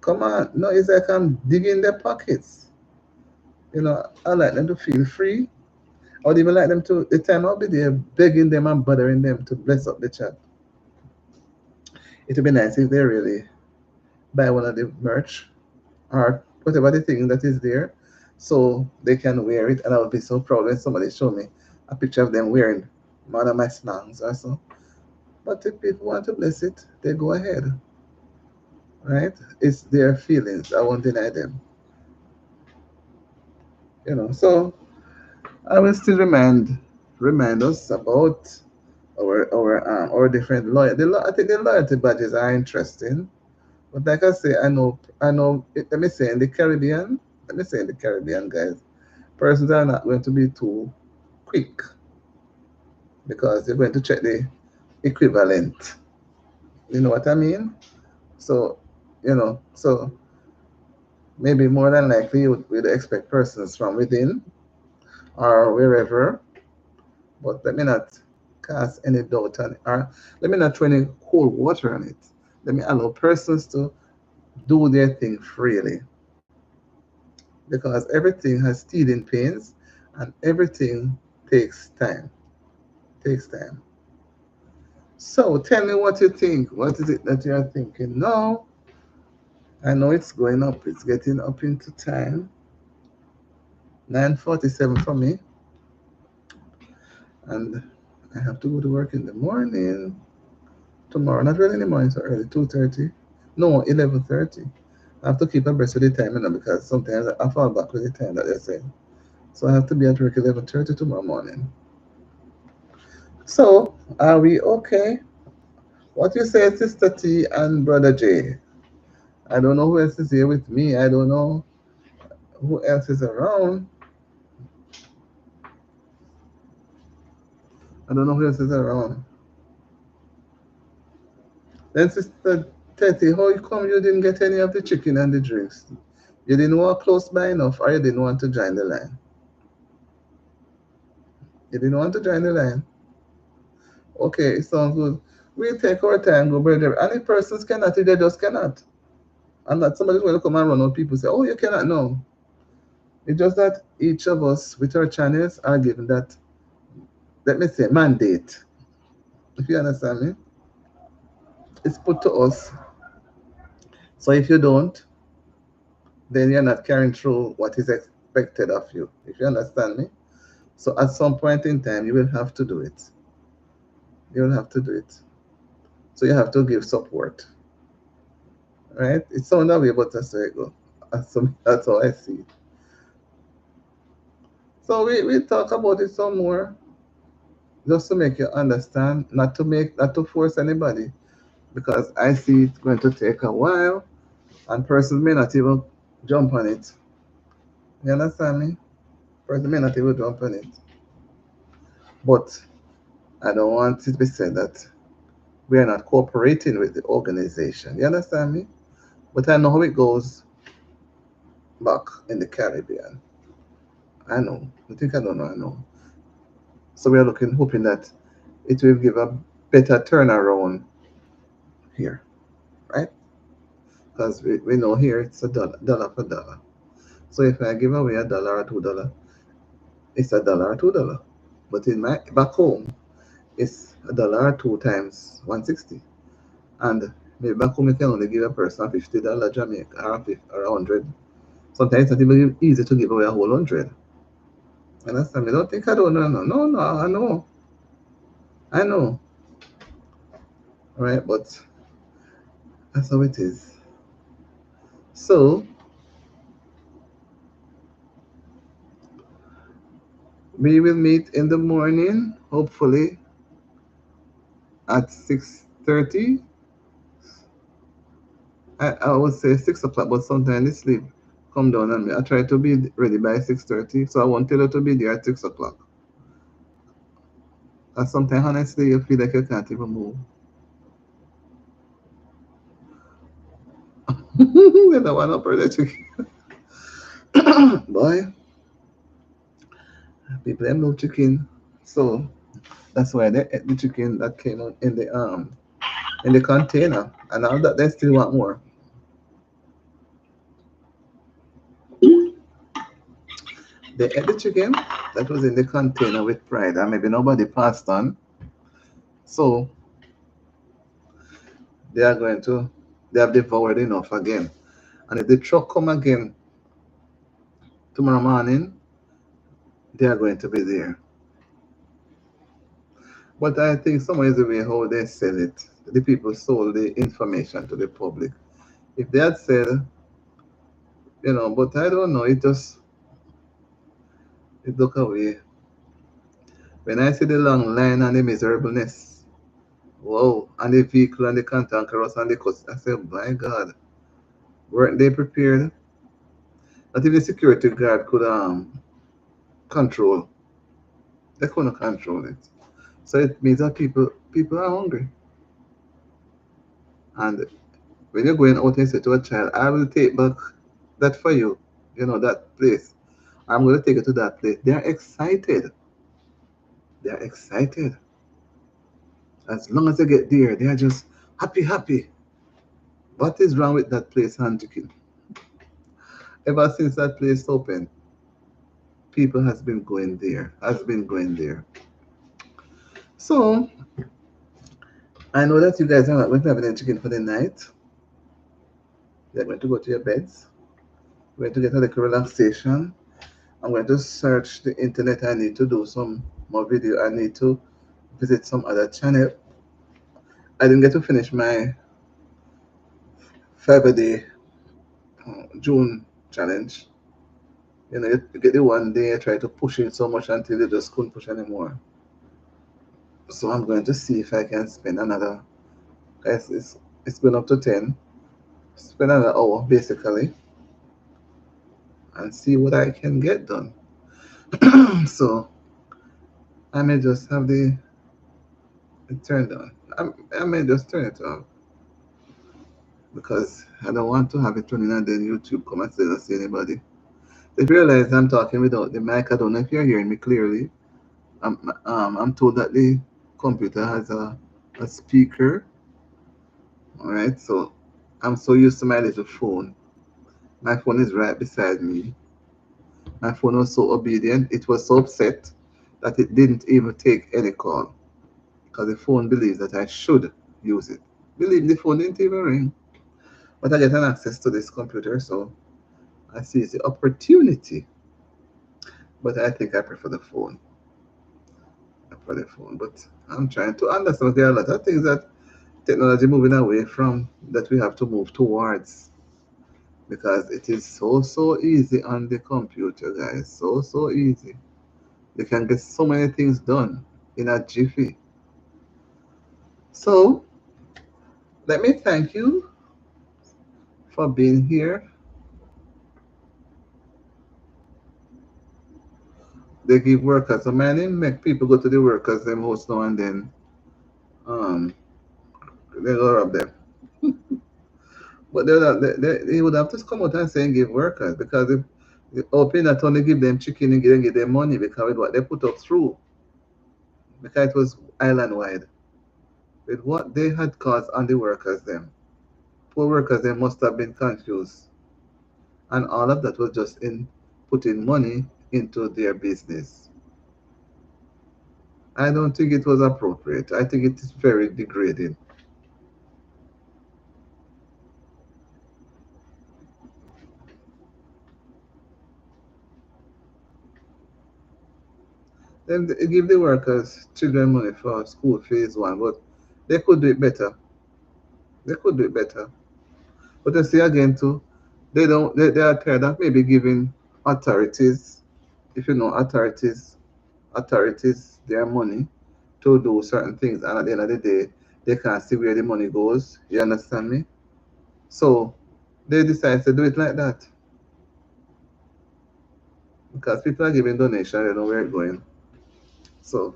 Come on. No, it's like I'm digging their pockets. I like them to feel free. I would even like them to, the time I'll be there begging them and bothering them to bless up the chat. It would be nice if they really buy one of the merch or whatever the thing that is there so they can wear it. And I would be so proud when somebody show me a picture of them wearing one of my slangs or so. But if people want to bless it, they go ahead, right? It's their feelings. I won't deny them, So I will still remind us about our different loyalty. I think the loyalty badges are interesting. But like I say, I know. Let me say in the Caribbean, guys, persons are not going to be too quick because they're going to check the equivalent. You know what I mean? So, so maybe more than likely we'd expect persons from within or wherever, but let me not cast any doubt on it, or let me not throw any cold water on it. Let me allow persons to do their thing freely because everything has teething pains and everything takes time. Takes time. So tell me what you think. What is it that you are thinking? No, I know it's going up. It's getting up into time. 9:47 for me, and I have to go to work in the morning tomorrow. Not really in the morning, so early. 2:30. No, 11:30. I have to keep abreast with the time, because sometimes I fall back with the time that they say. So I have to be at work 11:30 tomorrow morning. So are we okay? What you say, Sister T and Brother J? I don't know who else is here with me. I don't know who else is around. I don't know who else is around. Then Sister Teddy, how come you didn't get any of the chicken and the drinks? You didn't walk close by enough, or you didn't want to join the line? You didn't want to join the line? Okay, it sounds good. We'll take our time, go brother. And if persons cannot, if they just cannot. And that somebody's going to come and run out, people say, oh, you cannot. No. It's just that each of us with our channels are given that, let me say, mandate. If you understand me, it's put to us. So if you don't, then you're not carrying through what is expected of you. If you understand me. So at some point in time, you will have to do it. You will have to do it. So you have to give support, right? It's sound that way, but that's where it go. That's how I see it. So we talk about it some more, just to make you understand, not to force anybody, because I see it's going to take a while, and persons may not even jump on it. You understand me? Person may not even jump on it. But I don't want it to be said that we are not cooperating with the organization. You understand me? But I know how it goes back in the Caribbean. I know. I think I don't know. I know. So we are hoping that it will give a better turnaround here, right? Because we know here it's a dollar for dollar. So if I give away $1 or $2, it's $1 or $2. But in my back home, it's $1 or two times 160. And maybe back home you can only give a person $50 Jamaica or 100. Sometimes it's not even easy to give away a whole 100. Understand me? Don't think I don't know. No, no, no, I know. I know. Right? But that's how it is. So we will meet in the morning, hopefully at 6 6:30. I would say 6 o'clock, but sometimes the sleep come down on me. I try to be ready by 6:30, so I want you to be there at 6 o'clock. And sometimes honestly you feel like you can't even move. You don't want to burn the chicken. Boy, people them love chicken. So that's why they ate the chicken that came out in the container. And now that they still want more. They ate the chicken that was in the container with pride and maybe nobody passed on. So they are going to they have devoured enough again. And if the truck come again tomorrow morning, they are going to be there. But I think somewhere is the way how they sell it. The people sold the information to the public. If they had said, but I don't know, it look away. When I see the long line and the miserableness, whoa, and the vehicle and the cantankerous and the cuss, I say, my God, weren't they prepared? Not if the security guard could control, they couldn't control it. So it means that people are hungry. And when you're going out and say to a child, I will take back that for you, that place. I'm going to take you to that place. They're excited. They're excited. As long as they get there, they're just happy, happy. What is wrong with that place, Huntington? Ever since that place opened, people has been going there. So I know that you guys are not going to have any chicken for the night. You're going to go to your beds. We're going to get a little relaxation. I'm going to search the internet. I need to do some more video. I need to visit some other channel. I didn't get to finish my 5 a day June challenge. You get the one day, I try to push it so much until you just couldn't push anymore. So I'm going to see if I can spend another, guys, it's been up to 10, spend another hour basically, and see what I can get done. So I may just have it turned on. I may just turn it off because I don't want to have it running and then YouTube come and say, don't see anybody. If you realize I'm talking without the mic, I don't know if you're hearing me clearly. I'm told that the computer has a speaker. All right, so I'm so used to my little phone. My phone is right beside me. My phone was so obedient, it was so upset that it didn't even take any call because the phone believes that I should use it. Believe the phone didn't even ring, but I get an access to this computer, so I see it's the opportunity. But I think I prefer the phone. I prefer the phone, but I'm trying to understand there are a lot of things that technology moving away from that we have to move towards because it is so easy on the computer, guys. So easy. You can get so many things done in a jiffy. So let me thank you for being here. They give workers a money, make people go to the workers them house now and then. Um, they go rob them. But they would have to come out and say and give workers because if the open not only give them chicken and give them money because with what they put up through because it was island wide with what they had caused on the workers them. Poor workers they must have been confused. And all of that was just in putting money into their business. I don't think it was appropriate. I think it is very degrading. Then they give the workers children money for school phase one, but they could do it better. They could do it better. But you see again too, they are tired of maybe giving authorities, if you know authorities their money to do certain things and at the end of the day They can't see where the money goes. You understand me? So they decide to do it like that because people are giving donation, they know where it's going. So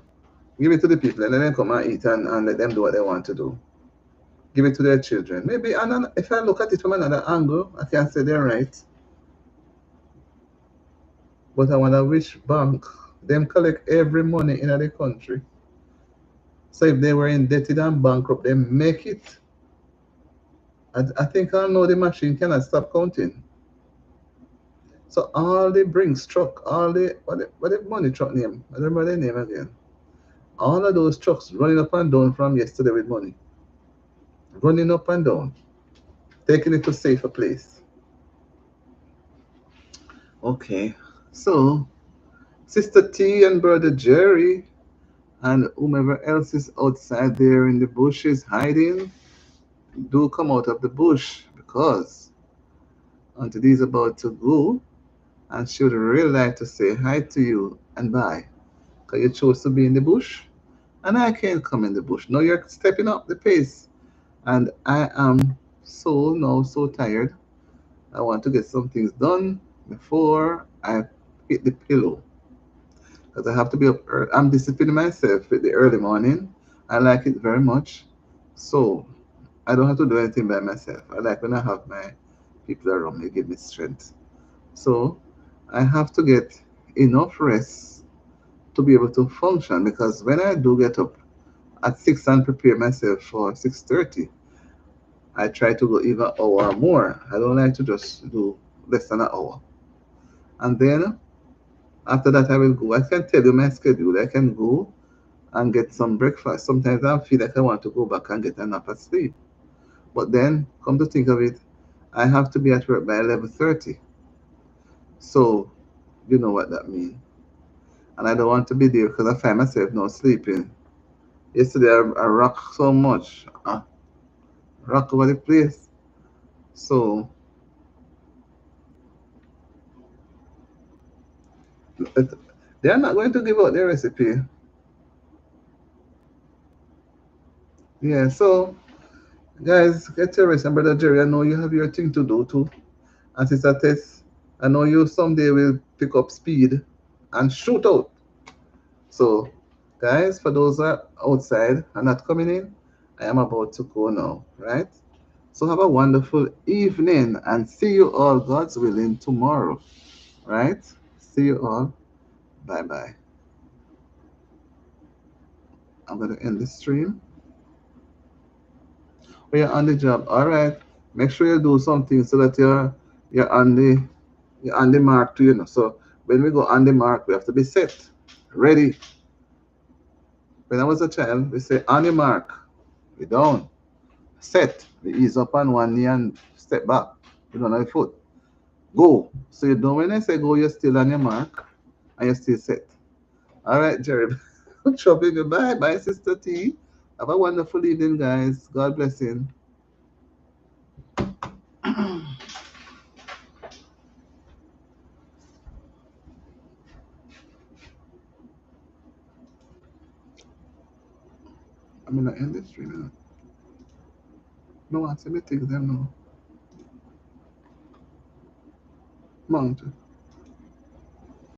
give it to the people and let them come and eat and let them do what they want to do. Give it to their children. Maybe if I look at it from another angle, I can say they're right. But I wonder which bank them collect every money in the country. So if they were indebted and bankrupt, they make it. I think I know the machine cannot stop counting. So all the Brinks truck, all the what the money truck name? I don't remember the name again. All of those trucks running up and down from yesterday with money. Running up and down. Taking it to safer place. Okay. So Sister T and Brother Jerry and whomever else is outside there in the bushes hiding, do come out of the bush because Auntie D is about to go and she would really like to say hi to you and bye. Because you chose to be in the bush and I can't come in the bush. Now you're stepping up the pace and I am so tired. I want to get some things done before I hit the pillow because I have to be up early. I'm disciplining myself with the early morning. I like it very much. So I don't have to do anything by myself. I like when I have my people around me, give me strength. So I have to get enough rest to be able to function because when I do get up at 6 and prepare myself for 6:30, I try to go even an hour or more. I don't like to just do less than an hour. And then after that I will go. I can tell you my schedule. I can go and get some breakfast. Sometimes I feel like I want to go back and get a nap and sleep. But then come to think of it, I have to be at work by 11:30. So you know what that means. And I don't want to be there because I find myself now sleeping. Yesterday I rocked so much. Rock over the place. So it- they are not going to give out their recipe. Yeah, so guys, get your rest. And Brother Jerry, I know you have your thing to do too. And Sister Tess, I know you someday will pick up speed and shoot out. So, guys, for those that are outside and not coming in, I am about to go now, right? So have a wonderful evening and see you all, God's willing, tomorrow, right? See you all. Bye bye. I'm gonna end the stream. Oh, you're on the job. All right. Make sure you do something so that you're on the mark too, you know. So when we go on the mark, we have to be set, ready. When I was a child, we say on the mark, we down, set, we ease up on one knee and step back, you know, on the foot. Go. So you know when I say go, you're still on your mark and you're still set. All right, Jerry. Trouble you. Bye. Bye, Sister T. Have a wonderful evening, guys. God bless you. I'm in the industry now. No one say me things them now. Mount.